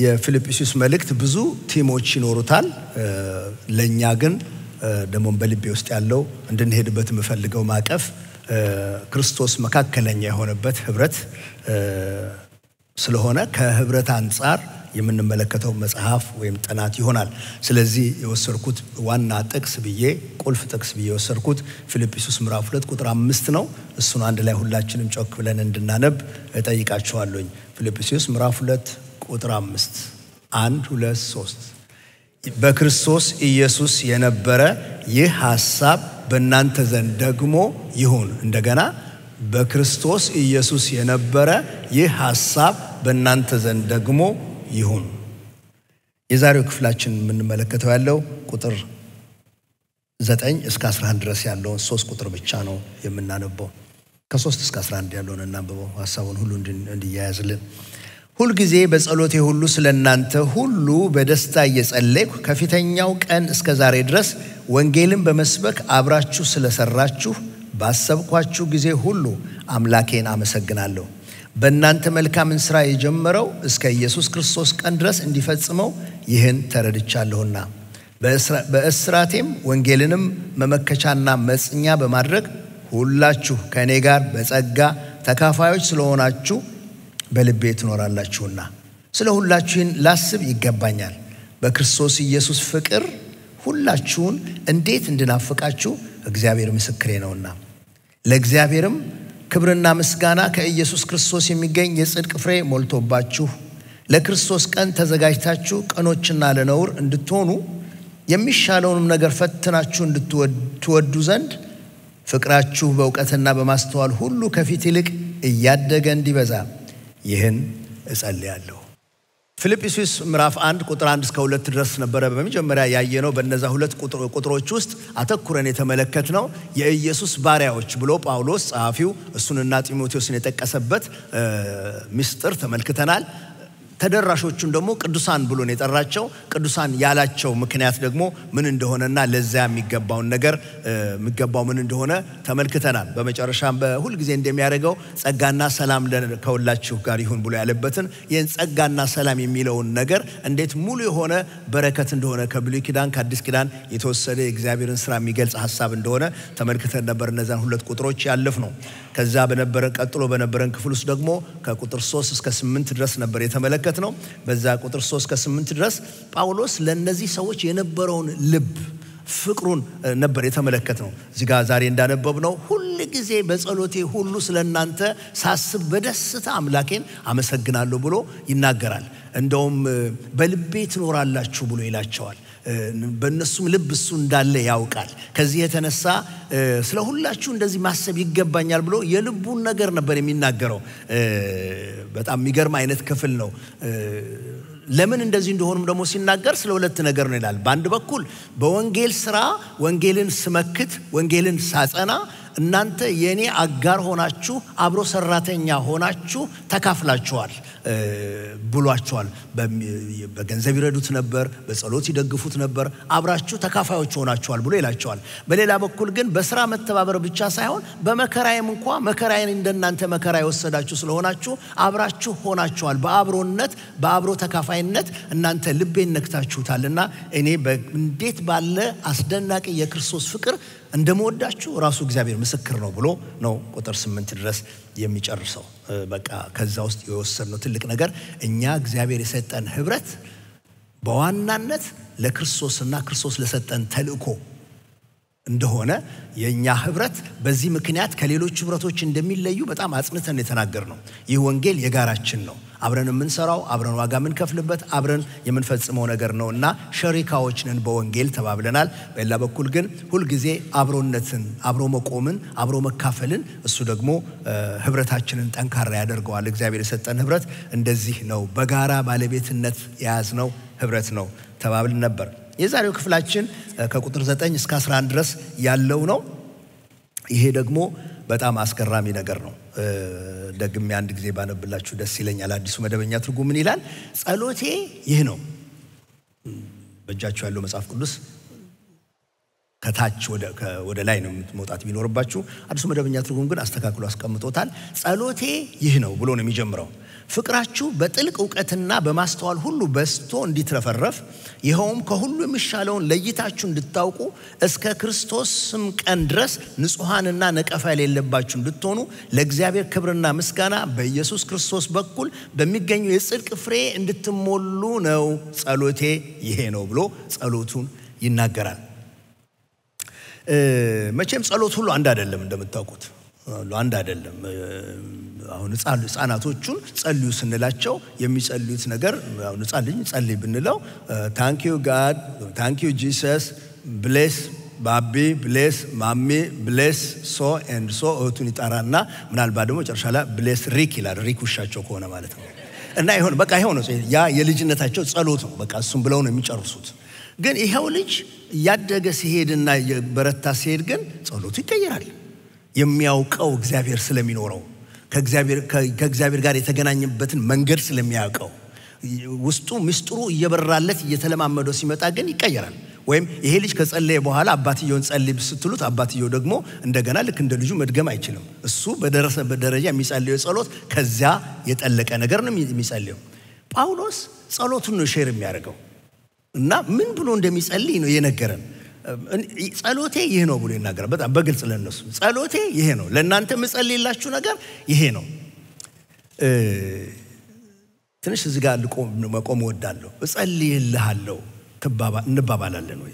የፊልጵስዩስ መልእክት ብዙ ቲሞች ይኖሩታል ለኛ ግን ደሞ በልቤ ውስጥ ያለው እንድንሄድበት የምፈልገው ማቀፍ ክርስቶስ መካከለኛ የሆነበት ህብረት ስለሆነ ከህብረት አንፃር የምንመለከተው መጽሐፍ ወይም ጥናት ይሆናል ስለዚህ የወሰርኩት ዋና ጥቅስ ብዬ ቁልፍ ጥቅስ ብዬ የወሰርኩት ፊልጵስዩስ ምዕራፍ 2 ቁጥር 5 ነው እሱን አንድ ላይ ሁላችንም ጮክ ብለን እንድናነብ እጠይቃችኋለሁ ፊልጵስዩስ ምዕራፍ 2 ቁጥር 5 1 2 3 በክርስቶስ ኢየሱስ የነበረ ይህ ሐሳብ በእናንተ ዘንድ ደግሞ ይሁን እንደገና በክርስቶስ ኢየሱስ የነበረ ይህ ሐሳብ በእናንተ ዘንድ ደግሞ ይሁን የዛሬው ክፍላችን የምንመለከተው ያለው ቁጥር 9 እስከ 11 ድረስ ያለው 3 ቁጥር ብቻ ነው የምናነበው ከ3 እስከ 11 ያለውን እናንብበው ሐሳቡን ሁሉ እንዲያያዝልን ሁሉ ጊዜ በጸሎቴ ሁሉ ስለናንተ ሁሉ በደስታ እየጸለይኩ ከፊተኛው ቀን እስከ ዛሬ ድረስ ወንጌልን በመስበክ አብራችሁ ስለሰራችሁ ባሰብኳችሁ ጊዜ ሁሉ አምላኬን አመሰግናለሁ በእናንተ መልካምን ሥራ የጀመረው እስከ ኢየሱስ ክርስቶስ ቀን ድረስ እንዲፈጽመው ይህን ተረድቻለሁና በእስራቴም ወንጌልንም መመከቻና መጽኛ በማድረግ ሁላችሁ ከኔ ጋር በጸጋ ተካፋዮች ስለሆናችሁ በልቤ ትኖራላችሁና ስለ ሁላችሁን ላስብ ይገባኛል በክርስቶስ ኢየሱስ ፍቅር ሁላችሁን እንዴት እንድናፍቃችሁ እግዚአብሔር ምስክሬ ነውና ለእግዚአብሔርም ክብርና ምስጋና ከኢየሱስ ክርስቶስ የሚገኝ የጽድቅ ፍሬ ሞልቶባችሁ ለክርስቶስ ቀን ተዘጋጅታችሁ ቀኖችና ለነውር እንድትሆኑ የሚሻለውንም ነገር ፈትናችሁ እንድትወዱ ዘንድ ፍቅራችሁ በእውቀትና በማስተዋል ሁሉ ከፊት ይልቅ እያደገ እንዲበዛ ይህን እጸልያለሁ ፊልጵስዩስ ምዕራፍ 1 ቁጥር 1 እስከ 2 ድረስ ነበር በመጀመሪያ ያየነው በእነዛ ሁለት ቁጥሮች ውስጥ አተኩረን የተመለከትነው የኢየሱስ ባሪያዎች ብሎ ጳውሎስ ጻፊው እሱንና ጢሞቴዎስን የጠቀሰበት ምስጢር ተመልክተናል ተደራሾቹን ደግሞ ቅዱሳን ብሎ ነው የጠራቸው ቅዱሳን ያላቸው ምክንያት ደግሞ ምን እንደሆነና ለዛ የሚገባው ነገር የሚገባው ምን እንደሆነ ተመልክተናል በመጨረሻም በሁሉ ጊዜ እንደሚያደርገው ጸጋና ሰላም ለሁላችሁ ጋር ይሁን ብሎ ያለበትን ይህን ጸጋና ሰላም የሚለውን ነገር እንዴት ሙሉ የሆነ በረከት እንደሆነ ከብሉይ ኪዳን ከአዲስ ኪዳን የተወሰደ የእግዚአብሔርን ሥራ የሚገልጽ ሐሳብ እንደሆነ ተመልክተን ነበር እነዛን ሁለት ቁጥሮች ያለፍነው ከዛ በነበረን ቀጥሎ በነበረን ክፍል ውስጥ ደግሞ ከቁጥር 3 እስከ 8 ድረስ ነበር የተመለከትነው በዛ ቁጥር 3 እስከ 8 ድረስ ጳውሎስ ለነዚህ ሰዎች የነበረውን ልብ ፍቅሩን ነበር የተመለከትነው እዚህ ጋር ዛሬ እንዳነበብነው ሁሉ ጊዜ በጸሎቴ ሁሉ ስለናንተ ሳስብ በደስታ አምላኬን አመሰግናለሁ ብሎ ይናገራል እንደውም በልቤ ትኖራላችሁ ብሎ ይላቸዋል በእነሱም ልብ እሱ እንዳለ ያውቃል ከዚህ የተነሳ ስለ ሁላችሁ እንደዚህ ማሰብ ይገባኛል ብሎ የልቡን ነገር ነበር የሚናገረው በጣም የሚገርም አይነት ክፍል ነው ለምን እንደዚህ እንደሆነም ደግሞ ሲናገር ስለ ሁለት ነገር ነው ይላል በአንድ በኩል በወንጌል ሥራ ወንጌልን ስመክት ወንጌልን ሳጸና እናንተ የኔ አጋር ሆናችሁ አብሮ ሰራተኛ ሆናችሁ ተካፍላችኋል ብሏቸዋል በገንዘብ ይረዱት ነበር በጸሎት ይደግፉት ነበር አብራችሁ ተካፋዮች ሆናችኋል ብሎ ይላቸዋል በሌላ በኩል ግን በሥራ መተባበር ብቻ ሳይሆን በመከራዬም እንኳን መከራዬን እንደናንተ መከራ ይወሰዳችሁ ስለሆናችሁ አብራችሁ ሆናችኋል በአብሮነት በአብሮ ተካፋይነት እናንተ ልቤን ነክታችሁታልና እኔ እንዴት ባለ አስደናቂ የክርስቶስ ፍቅር እንደምወዳችሁ ራሱ እግዚአብሔር ምስክር ነው ብሎ ነው ቁጥር 8 ድረስ የሚጨርሰው በቃ ከዛ ውስጥ የወሰነው ትልቅ ነገር እኛ እግዚአብሔር የሰጠን ህብረት በዋናነት ለክርስቶስና ክርስቶስ ለሰጠን ተልእኮ እንደሆነ የኛ ህብረት በዚህ ምክንያት ከሌሎች ህብረቶች እንደሚለዩ በጣም አጽንተን የተናገርነው ይህ ወንጌል የጋራችን ነው አብረን የምንሰራው አብረን ዋጋ የምንከፍልበት አብረን የምንፈጽመው ነገር ነውና ሸሪካዎች ነን በወንጌል ተባብለናል በሌላ በኩል ግን ሁሉ ጊዜ አብሮነትን አብሮ መቆምን አብሮ መካፈልን እሱ ደግሞ ህብረታችንን ጠንካራ ያደርገዋል እግዚአብሔር የሰጠን ህብረት እንደዚህ ነው በጋራ ባለቤትነት የያዝነው ህብረት ነው ተባብለን ነበር የዛሬው ክፍላችን ከቁጥር 9 እስከ 11 ድረስ ያለው ነው ይሄ ደግሞ በጣም አስገራሚ ነገር ነው ደግሜ አንድ ጊዜ ባነብላችሁ ደስ ይለኛል አዲሱ መደበኛ ትርጉም ምን ይላል ጸሎቴ ይህ ነው በእጃችሁ ያለው መጽሐፍ ቅዱስ ከታች ወደ ላይ ነው መውጣት ቢኖርባችሁ። አዲሱ መደበኛ ትርጉም ግን አስተካክሎ አስቀምጦታል። ጸሎቴ ይህ ነው ብሎ ነው የሚጀምረው። ፍቅራችሁ በጥልቅ ዕውቀትና በማስተዋል ሁሉ በስቶ እንዲትረፈረፍ ይኸውም ከሁሉ የሚሻለውን ለይታችሁ እንድታውቁ እስከ ክርስቶስም ቀን ድረስ ንጹሃንና ነቀፋ የሌለባችሁ እንድትሆኑ ለእግዚአብሔር ክብርና ምስጋና በኢየሱስ ክርስቶስ በኩል በሚገኘው የጽድቅ ፍሬ እንድትሞሉ ነው ጸሎቴ ይሄ ነው ብሎ ጸሎቱን ይናገራል። መቼም ጸሎት ሁሉ አንድ አይደለም እንደምታውቁት አንድ አይደለም። አሁን ህፃናቶቹን ጸልዩ ስንላቸው የሚጸልዩት ነገር አሁን ጸልይ ብንለው ታንክ ዩ ጋድ ታንክ ዩ ጂሰስ ብሌስ ባቢ ብሌስ ማሚ ብሌስ ሶ ኤንድ ሶ እቱን ይጣራና ምናልባት ደግሞ ጨርሻ ላይ ብሌስ ሪክ ይላል። ሪክ ውሻቸው ከሆነ ማለት ነው። እና ይሁን በቃ ይሁን ነው ያ የልጅነታቸው ጸሎት ነው። በቃ እሱም ብለው ነው የሚጨርሱት። ግን ይሄው ልጅ ያደገ ሲሄድና በረታ ሲሄድ ግን ጸሎቱ ይቀየራል። የሚያውቀው እግዚአብሔር ስለሚኖረው ከእግዚአብሔር ጋር የተገናኘበትን መንገድ ስለሚያውቀው ውስጡ ምስጢሩ እየበራለት እየተለማመደው ሲመጣ ግን ይቀየራል። ወይም ይሄ ልጅ ከጸለየ በኋላ አባትየውን ጸልይ ስትሉት አባትየው ደግሞ እንደገና ልክ እንደ ልጁ መድገም አይችልም። እሱ በደረሰበት ደረጃ የሚጸልየው ጸሎት ከዚያ የጠለቀ ነገር ነው የሚጸልየው። ጳውሎስ ጸሎቱን ነው ሼር የሚያደርገው እና ምን ብሎ እንደሚጸልይ ነው የነገረን። ጸሎቴ ይሄ ነው ብሎ ይናገራል። በጣም በግልጽ ለነሱ ጸሎቴ ይሄ ነው፣ ለእናንተ መጸልይላችሁ ነገር ይሄ ነው። ትንሽ እዚህ ጋር መቆም እወዳለሁ። እጸልይልሃለሁ እንባባላለን ወይ?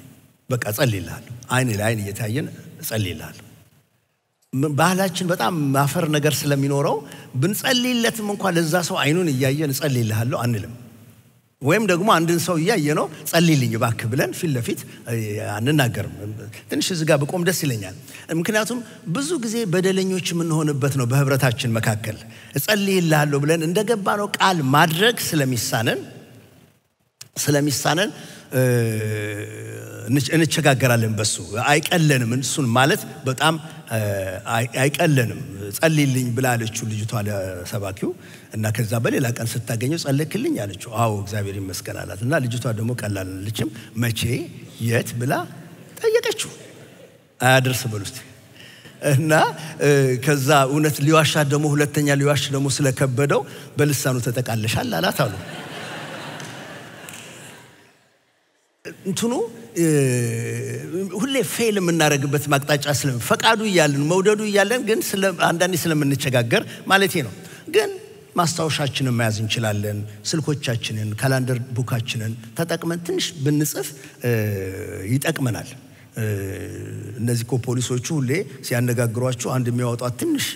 በቃ እጸልይልሃለሁ፣ አይን ለአይን እየታየን እጸልይልሃለሁ። ባህላችን በጣም ማፈር ነገር ስለሚኖረው ብንጸልይለትም እንኳን ለዛ ሰው አይኑን እያየን እጸልይልሃለሁ አንልም። ወይም ደግሞ አንድን ሰው እያየ ነው ጸልይልኝ እባክህ ብለን ፊት ለፊት አንናገርም። ትንሽ እዚህ ጋር በቆም ደስ ይለኛል። ምክንያቱም ብዙ ጊዜ በደለኞች የምንሆንበት ነው በህብረታችን መካከል። እጸልይልሃለሁ ብለን እንደገባነው ቃል ማድረግ ስለሚሳነን እንቸጋገራለን። በሱ አይቀለንም። እሱን ማለት በጣም አይቀለንም። ጸልይልኝ ብላለችው ልጅቷ ለሰባኪው እና ከዛ በሌላ ቀን ስታገኘው ጸልይልኝ አለችው። አዎ እግዚአብሔር ይመስገን አላት። እና ልጅቷ ደግሞ ቀላል አለችም። መቼ የት ብላ ጠየቀችው። አያደርስ በሉት እና ከዛ እውነት ሊዋሻት ደግሞ ሁለተኛ ሊዋሽ ደግሞ ስለከበደው በልሳኑ ተጠቃለሻል አላት አሉ። እንትኑ ሁሌ ፌል የምናደርግበት ማቅጣጫ ፈቃዱ እያለን መውደዱ እያለን ግን አንዳንዴ ስለምንቸጋገር ማለቴ ነው። ግን ማስታወሻችንን መያዝ እንችላለን። ስልኮቻችንን ካላንደር ቡካችንን ተጠቅመን ትንሽ ብንጽፍ ይጠቅመናል። እነዚህ ፖሊሶቹ ሁሌ ሲያነጋግሯችሁ አንድ የሚያወጧት ትንሽ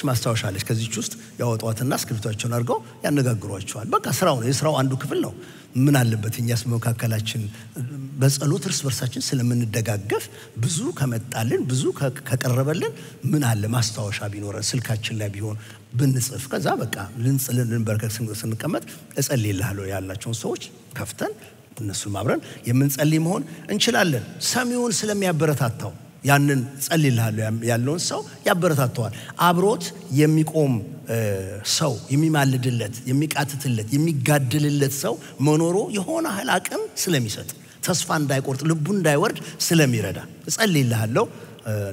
ማስታወሻ አለች። ከዚህች ውስጥ ያወጧትና ስክሪፕታቸውን አድርገው ያነጋግሯቸዋል። በቃ ስራው ነው፣ የስራው አንዱ ክፍል ነው። ምን አለበት እኛስ በመካከላችን በጸሎት እርስ በርሳችን ስለምንደጋገፍ ብዙ ከመጣልን ብዙ ከቀረበልን ምን አለ ማስታወሻ ቢኖረን ስልካችን ላይ ቢሆን ብንጽፍ ከዛ በቃ ልንበርከክ ስንቀመጥ እጸልይልሃለሁ ያላቸውን ሰዎች ከፍተን እነሱን ማብረን የምንጸልይ መሆን እንችላለን። ሰሚውን ስለሚያበረታታው ያንን ጸልይልሃለሁ ያለውን ሰው ያበረታታዋል። አብሮት የሚቆም ሰው የሚማልድለት የሚቃትትለት የሚጋድልለት ሰው መኖሩ የሆነ ኃይል አቅም ስለሚሰጥ ተስፋ እንዳይቆርጥ ልቡ እንዳይወርድ ስለሚረዳ እጸልይልሃለሁ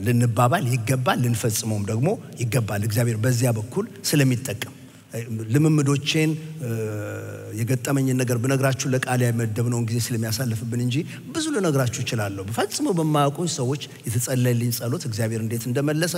ልንባባል ይገባል። ልንፈጽመውም ደግሞ ይገባል። እግዚአብሔር በዚያ በኩል ስለሚጠቀም ልምምዶቼን የገጠመኝን ነገር ብነግራችሁ ለቃል ያመደብነውን ጊዜ ስለሚያሳልፍብን እንጂ ብዙ ልነግራችሁ እችላለሁ። በፈጽሞ በማያውቁኝ ሰዎች የተጸለየልኝ ጸሎት እግዚአብሔር እንዴት እንደመለሰ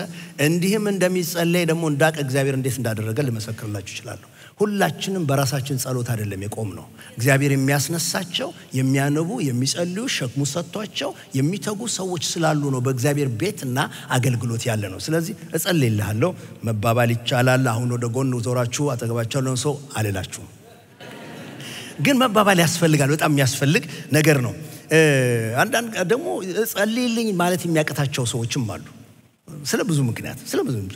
እንዲህም እንደሚጸለይ ደግሞ እንዳቀ እግዚአብሔር እንዴት እንዳደረገ ልመሰክርላችሁ እችላለሁ። ሁላችንም በራሳችን ጸሎት አይደለም የቆም ነው። እግዚአብሔር የሚያስነሳቸው የሚያነቡ የሚጸልዩ ሸክሙ ሰጥቷቸው የሚተጉ ሰዎች ስላሉ ነው በእግዚአብሔር ቤትና አገልግሎት ያለ ነው። ስለዚህ እጸልይልሃለሁ መባባል ይቻላል። አሁን ወደ ጎን ዞራችሁ አጠገባችሁ ያለውን ሰው አልላችሁም፣ ግን መባባል ያስፈልጋል። በጣም የሚያስፈልግ ነገር ነው። አንዳንድ ደግሞ ጸልይልኝ ማለት የሚያቀታቸው ሰዎችም አሉ። ስለ ብዙ ምክንያት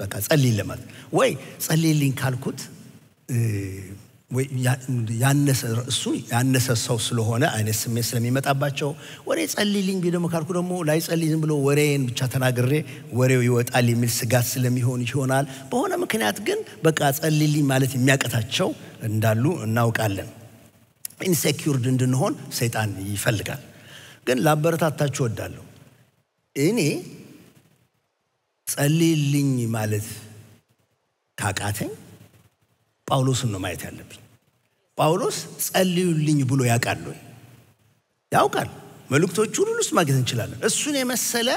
በቃ ጸልይልኝ ለማለት ወይ ጸልይልኝ ካልኩት ወይ ያነሰ ሰው ስለሆነ አይነት ስሜት ስለሚመጣባቸው ወሬ ጸልይልኝ ቢደም ካልኩ ደግሞ ላይ ጸልይ ዝም ብሎ ወሬን ብቻ ተናግሬ ወሬው ይወጣል የሚል ስጋት ስለሚሆናል። በሆነ ምክንያት ግን በቃ ጸልይልኝ ማለት የሚያቀታቸው እንዳሉ እናውቃለን። ኢንሴኪዩርድ እንድንሆን ሰይጣን ይፈልጋል። ግን ላበረታታችሁ እወዳለሁ። እኔ ጸልይልኝ ማለት ካቃተኝ ጳውሎስን ነው ማየት ያለብኝ። ጳውሎስ ጸልዩልኝ ብሎ ያውቃል። መልእክቶቹ ሁሉ ውስጥ ማግኘት እንችላለን። እሱን የመሰለ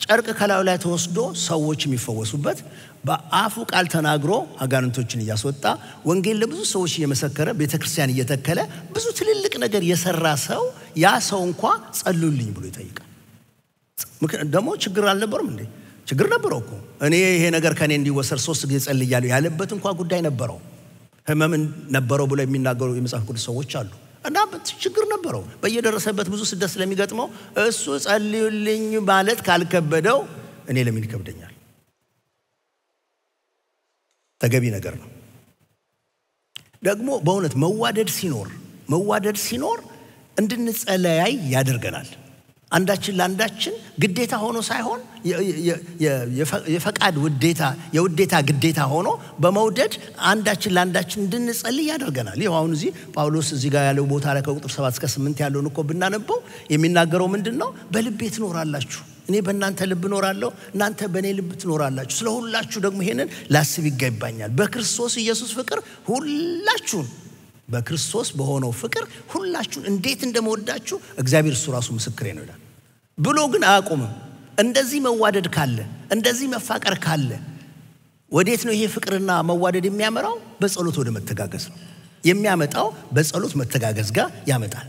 ጨርቅ ከላዩ ላይ ተወስዶ ሰዎች የሚፈወሱበት በአፉ ቃል ተናግሮ አጋንንቶችን እያስወጣ ወንጌል ለብዙ ሰዎች እየመሰከረ ቤተክርስቲያን እየተከለ ብዙ ትልልቅ ነገር የሰራ ሰው ያ ሰው እንኳን ጸልዩልኝ ብሎ ይጠይቃል። ደግሞ ችግር አልነበረም እንዴ? ችግር ነበረው እኮ። እኔ ይሄ ነገር ከኔ እንዲወሰድ 3 ጊዜ ጸልያለሁ ያለበት እንኳን ጉዳይ ነበረው። ህመም ነበረው ብሎ የሚናገሩ የመጽሐፍ ቅዱስ ሰዎች አሉ። እና ችግር ነበረው። በየደረሰበት ብዙ ስደት ስለሚገጥመው እሱ ጸልዩልኝ ማለት ካልከበደው እኔ ለምን ይከብደኛል? ተገቢ ነገር ነው። ደግሞ በእውነት መዋደድ ሲኖር እንድንጸለያይ ያደርገናል። አንዳችን ለአንዳችን ግዴታ ሆኖ ሳይሆን የፈቃድ የውዴታ ግዴታ ሆኖ በመውደድ አንዳችን ለአንዳችን እንድንጸልይ ያደርገናል። ይሄው አሁን እዚህ ጳውሎስ እዚህ ጋር ያለው ቦታ ላይ ከቁጥር 7 እስከ 8 ያለውን እኮ ብናነበው የሚናገረው ምንድነው? በልቤ ትኖራላችሁ፣ እኔ በእናንተ ልብ እኖራለሁ፣ እናንተ በእኔ ልብ ትኖራላችሁ። ስለሁላችሁ ደግሞ ይሄንን ላስብ ይገባኛል። በክርስቶስ ኢየሱስ ፍቅር ሁላችሁን በክርስቶስ በሆነው ፍቅር ሁላችሁን እንዴት እንደምወዳችሁ እግዚአብሔር እሱ ራሱ ምስክሬ ነው ይላል። ብሎ ግን አያቆምም። እንደዚህ መዋደድ ካለ እንደዚህ መፋቀር ካለ ወዴት ነው ይሄ ፍቅርና መዋደድ የሚያመራው? በጸሎት ወደ መተጋገዝ ነው የሚያመጣው። በጸሎት መተጋገዝ ጋር ያመጣል።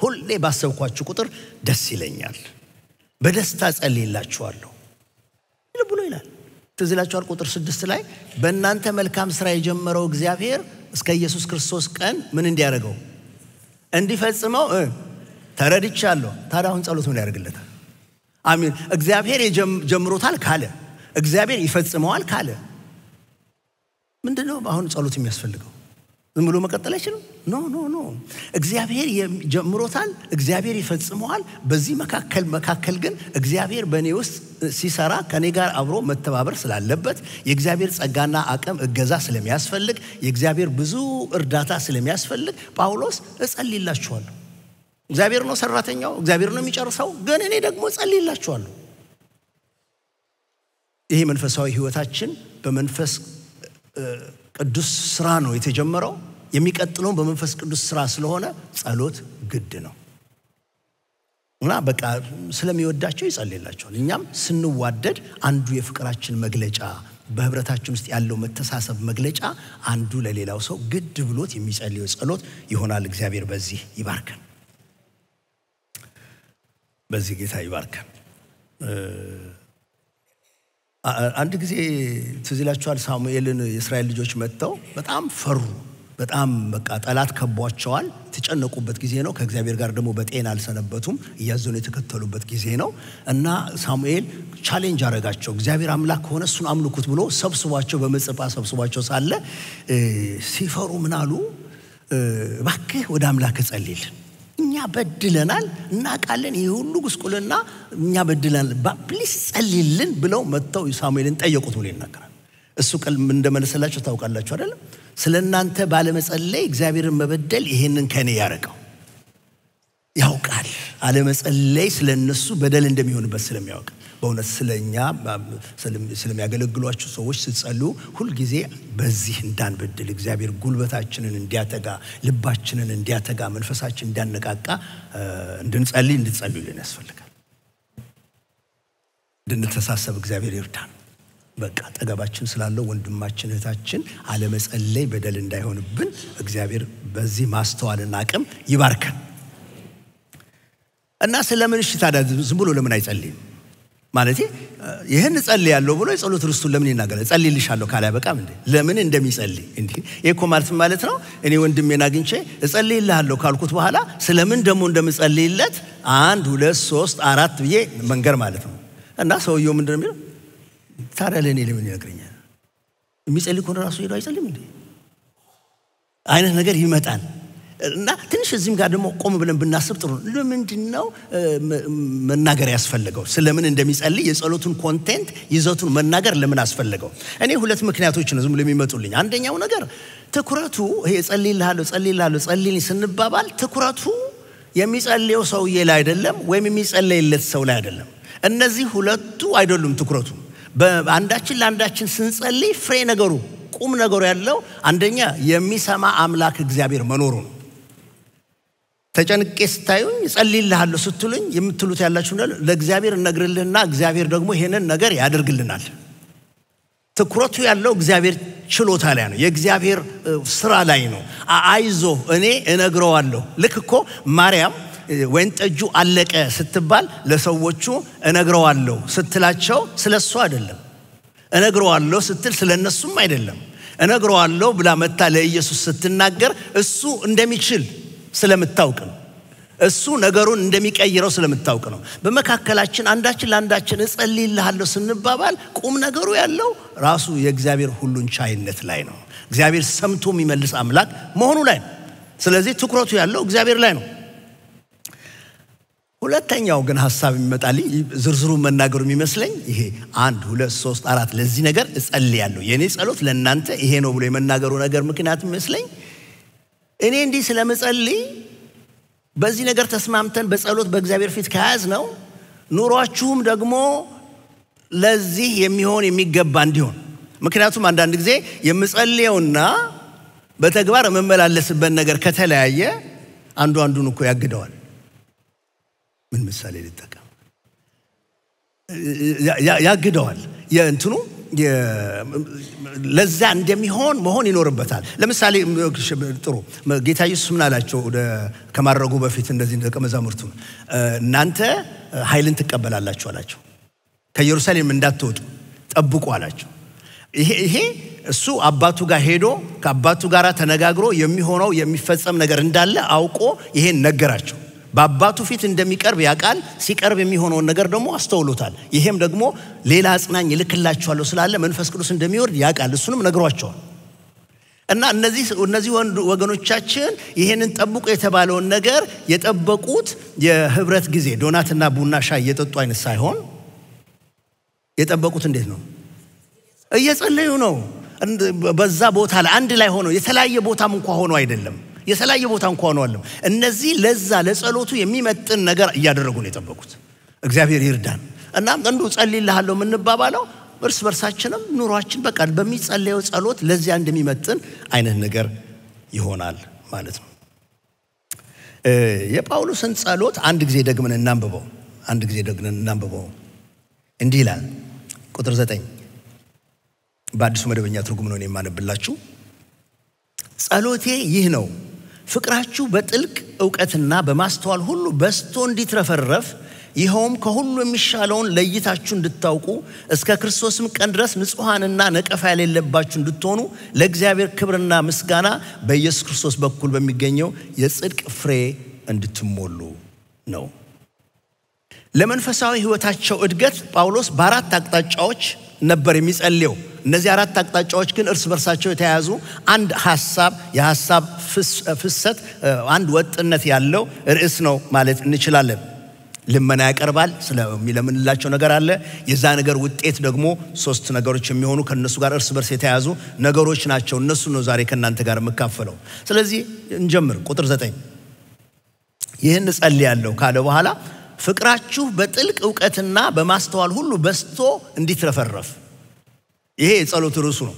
ሁሌ ባሰብኳችሁ ቁጥር ደስ ይለኛል፣ በደስታ ጸልይላችኋለሁ ብሎ ይላል። ትዝ ይላችኋል ቁጥር 6 ላይ በእናንተ መልካም ሥራ የጀመረው እግዚአብሔር እስከ ኢየሱስ ክርስቶስ ቀን ምን እንዲያደርገው እንዲፈጽመው ተረድቻለሁ። ታዲያ አሁን ጸሎት ምን ያደርግለታል? አሜን። እግዚአብሔር ጀምሮታል ካለ እግዚአብሔር ይፈጽመዋል ካለ ምንድነው አሁን ጸሎት የሚያስፈልገው? ዝም ብሎ መቀጠል አይችልም። ኖ እግዚአብሔር ጀምሮታል፣ እግዚአብሔር ይፈጽመዋል። በዚህ መካከል ግን እግዚአብሔር በእኔ ውስጥ ሲሰራ ከኔ ጋር አብሮ መተባበር ስላለበት የእግዚአብሔር ጸጋና አቅም እገዛ ስለሚያስፈልግ የእግዚአብሔር ብዙ እርዳታ ስለሚያስፈልግ ጳውሎስ እጸልይላችኋለሁ። እግዚአብሔር ነው ሰራተኛው፣ እግዚአብሔር ነው የሚጨርሰው፣ ግን እኔ ደግሞ እጸልይላችኋለሁ። ይሄ መንፈሳዊ ህይወታችን በመንፈስ ቅዱስ ስራ ነው የተጀመረው። የሚቀጥለው በመንፈስ ቅዱስ ስራ ስለሆነ ጸሎት ግድ ነው። እና በቃ ስለሚወዳቸው ይጸልይላቸዋል። እኛም ስንዋደድ አንዱ የፍቅራችን መግለጫ በህብረታችን ውስጥ ያለው መተሳሰብ መግለጫ አንዱ ለሌላው ሰው ግድ ብሎት የሚጸልየው ጸሎት ይሆናል። እግዚአብሔር በዚህ ይባርከን። በዚህ ጌታ ይባርከን። አንድ ጊዜ ትዝ ይላችኋል ሳሙኤልን የእስራኤል ልጆች መጥተው በጣም ፈሩ። በጣም በቃ ጠላት ከቧቸዋል። ተጨነቁበት ጊዜ ነው። ከእግዚአብሔር ጋር ደግሞ በጤና አልሰነበቱም። እያዘኑ የተከተሉበት ጊዜ ነው። እና ሳሙኤል ቻሌንጅ አረጋቸው። እግዚአብሔር አምላክ ከሆነ እሱን አምልኩት ብሎ ሰብስቧቸው በመጽጳ ሰብስቧቸው ሳለ ሲፈሩ ምን አሉ? እባክህ ወደ አምላክ ጸልይልን፣ እኛ በድለናል እናውቃለን፣ ይሄ ሁሉ ጉስቁልና እኛ በድለናል፣ ፕሊስ ጸልይልን ብለው መጥተው ሳሙኤልን ጠየቁት ብሎ ይናገራል። እሱ ቃል ምን እንደመለሰላቸው ታውቃላችሁ አይደል? ስለናንተ ባለመጸለይ እግዚአብሔርን መበደል ይሄንን ከኔ ያረቀው ያውቃል። አለመጸለይ ስለነሱ በደል እንደሚሆንበት ስለሚያውቅ በእውነት ስለኛ ስለሚያገለግሏችሁ ሰዎች ስትጸልዩ ሁሉ ጊዜ በዚህ እንዳንበድል እግዚአብሔር ጉልበታችንን እንዲያተጋ ልባችንን እንዲያተጋ መንፈሳችንን እንዲያነቃቃ እንድንጸልይልን ያስፈልጋል። እንድንተሳሰብ እግዚአብሔር ይርዳን። በቃ ጠገባችን ስላለው ወንድማችን እህታችን አለመጸለይ በደል እንዳይሆንብን እግዚአብሔር በዚህ ማስተዋልና አቅም ይባርከን። እና ስለምን እሺ ታዲያ ዝም ብሎ ለምን አይጸልይም? ማለት ይሄን ጸልያለሁ ብሎ የጸሎት ርስቱን ለምን ይናገራል? ጸልይልሻለሁ ካለ በቃም እንዴ ለምን እንደሚጸልይ እንዴ እኮ ማለት ነው። እኔ ወንድሜን አግኝቼ እጸልይልሃለሁ ካልኩት በኋላ ስለምን ደግሞ እንደምጸልይለት 1 2 3 4 ብዬ መንገር ማለት ነው። እና ሰውየው ምንድነው የሚለው? ታዲያ ለኔ ለምን ይነግረኛል? የሚጸልይ ከሆነ ራሱ ሄዶ አይጸልይም እንዴ አይነት ነገር ይመጣል። እና ትንሽ እዚህም ጋር ደግሞ ቆም ብለን ብናስብ ጥሩ ነው። ለምንድነው መናገር ያስፈልገው? ስለምን እንደሚጸልይ የጸሎቱን ኮንቴንት ይዘቱን መናገር ለምን አስፈልገው? እኔ 2 ምክንያቶች ነው ዝም ብሎ የሚመጡልኝ። አንደኛው ነገር ትኩረቱ ይሄ ጸልይልሃለሁ ጸልይልኝ ስንባባል ትኩረቱ የሚጸልየው ሰውዬ ላይ አይደለም ወይም የሚጸልይለት ሰው ላይ አይደለም። እነዚህ ሁለቱ አይደሉም ትኩረቱ። በአንዳችን ለአንዳችን ስንጸልይ ፍሬ ነገሩ ቁም ነገሩ ያለው አንደኛ የሚሰማ አምላክ እግዚአብሔር መኖሩ ነው። ተጨንቄ ስታዩኝ ጸልይልሃለሁ ስትሉኝ የምትሉት ያላችሁ ለእግዚአብሔር እነግርልህና እግዚአብሔር ደግሞ ይሄንን ነገር ያደርግልናል። ትኩረቱ ያለው እግዚአብሔር ችሎታ ላይ ነው፣ የእግዚአብሔር ስራ ላይ ነው። አይዞ እኔ እነግረዋለሁ። ልክ እኮ ማርያም ወይን ጠጁ አለቀ ስትባል ለሰዎቹ እነግረዋለሁ ስትላቸው ስለሱ አይደለም። እነግረዋለሁ ስትል ስለነሱም አይደለም። እነግረዋለሁ ብላ መጣ ለኢየሱስ ስትናገር እሱ እንደሚችል ስለምታውቅ ነው። እሱ ነገሩን እንደሚቀይረው ስለምታውቅ ነው። በመካከላችን አንዳችን ለአንዳችን እጸልይልሃለሁ ስንባባል ቁም ነገሩ ያለው ራሱ የእግዚአብሔር ሁሉን ቻይነት ላይ ነው። እግዚአብሔር ሰምቶ የሚመልስ አምላክ መሆኑ ላይ ነው። ስለዚህ ትኩረቱ ያለው እግዚአብሔር ላይ ነው። ሁለተኛው ግን ሐሳብ የሚመጣልኝ ዝርዝሩ መናገሩ የሚመስለኝ ይሄ 1 2 3 4 ለዚህ ነገር እጸልያለሁ የኔ ጸሎት ለእናንተ ይሄ ነው ብሎ የመናገሩ ነገር ምክንያት የሚመስለኝ እኔ እንዲህ ስለምጸልይ በዚህ ነገር ተስማምተን በጸሎት በእግዚአብሔር ፊት ከያዝ ነው ኑሯችሁም ደግሞ ለዚህ የሚሆን የሚገባ እንዲሆን። ምክንያቱም አንዳንድ ጊዜ የምጸልየውና በተግባር መመላለስበት ነገር ከተለያየ አንዱን እኮ ያግደዋል። ምን ምሳሌ ልጠቀም? ያግደዋል። የእንትኑ ለዛ እንደሚሆን መሆን ይኖርበታል። ለምሳሌ ጥሩ ጌታ ኢየሱስ ምን አላቸው ከማረጉ በፊት እንደዚህ ደቀ መዛሙርቱ እናንተ ኃይልን ትቀበላላችሁ አላቸው። ከኢየሩሳሌም እንዳትወጡ ጠብቁ አላቸው። ይሄ እሱ አባቱ ጋር ሄዶ ከአባቱ ጋር ተነጋግሮ የሚሆነው የሚፈጸም ነገር እንዳለ አውቆ ይሄን ነገራቸው። በአባቱ ፊት እንደሚቀርብ ያቃል። ሲቀርብ የሚሆነውን ነገር ደግሞ አስተውሎታል። ይሄም ደግሞ ሌላ አጽናኝ ልክላችኋለሁ ስላለ መንፈስ ቅዱስ እንደሚወርድ ያቃል። እሱንም ነግሯቸዋል። እና እነዚህ ወገኖቻችን ይሄንን ጠብቁ የተባለውን ነገር የጠበቁት የህብረት ጊዜ ዶናትና ቡና ሻይ እየጠጡ አይነት ሳይሆን የጠበቁት እንዴት ነው? እየጸለዩ ነው። በዛ ቦታ ላይ አንድ ላይ ሆኖ የተለያየ ቦታም እንኳን ሆኖ አይደለም፣ የተለያየ ቦታ እንኳን ሆኖ አይደለም። እነዚህ ለዛ ለጸሎቱ የሚመጥን ነገር እያደረጉ ነው የጠበቁት። እግዚአብሔር ይርዳን። እና አንዱ ጸልይልሃለሁ የምንባባለው እርስ በርሳችንም ኑሯችን በቃ በሚጸለየው ጸሎት ለዚያ እንደሚመጥን አይነት ነገር ይሆናል ማለት ነው። የጳውሎስን ጸሎት አንድ ጊዜ ደግመን እናንብበው። እንዲህ ይላል ቁጥር 9 በአዲሱ መደበኛ ትርጉም ነው የማነብላችሁ። ጸሎቴ ይህ ነው፣ ፍቅራችሁ በጥልቅ ዕውቀትና በማስተዋል ሁሉ በስቶ እንዲትረፈረፍ፣ ይኸውም ከሁሉ የሚሻለውን ለይታችሁ እንድታውቁ እስከ ክርስቶስም ቀን ድረስ ንጹሐንና ነቀፋ የሌለባችሁ እንድትሆኑ ለእግዚአብሔር ክብርና ምስጋና በኢየሱስ ክርስቶስ በኩል በሚገኘው የጽድቅ ፍሬ እንድትሞሉ ነው። ለመንፈሳዊ ሕይወታቸው እድገት ጳውሎስ በአራት አቅጣጫዎች ነበር የሚጸልየው። እነዚህ አራት አቅጣጫዎች ግን እርስ በርሳቸው የተያያዙ አንድ የሐሳብ ፍሰት አንድ ወጥነት ያለው ርዕስ ነው ማለት እንችላለን። ልመና ያቀርባል፣ ስለሚለምንላቸው ነገር አለ። የዛ ነገር ውጤት ደግሞ 3 ነገሮች የሚሆኑ ከነሱ ጋር እርስ በርስ የተያያዙ ነገሮች ናቸው። እነሱ ነው ዛሬ ከናንተ ጋር የምካፈለው። ስለዚህ እንጀምር። ቁጥር 9 ይህን ጸልያለሁ ካለ በኋላ ፍቅራችሁ በጥልቅ ዕውቀትና በማስተዋል ሁሉ በስቶ እንዲትረፈረፍ። ይሄ የጸሎት ርዕሱ ነው፣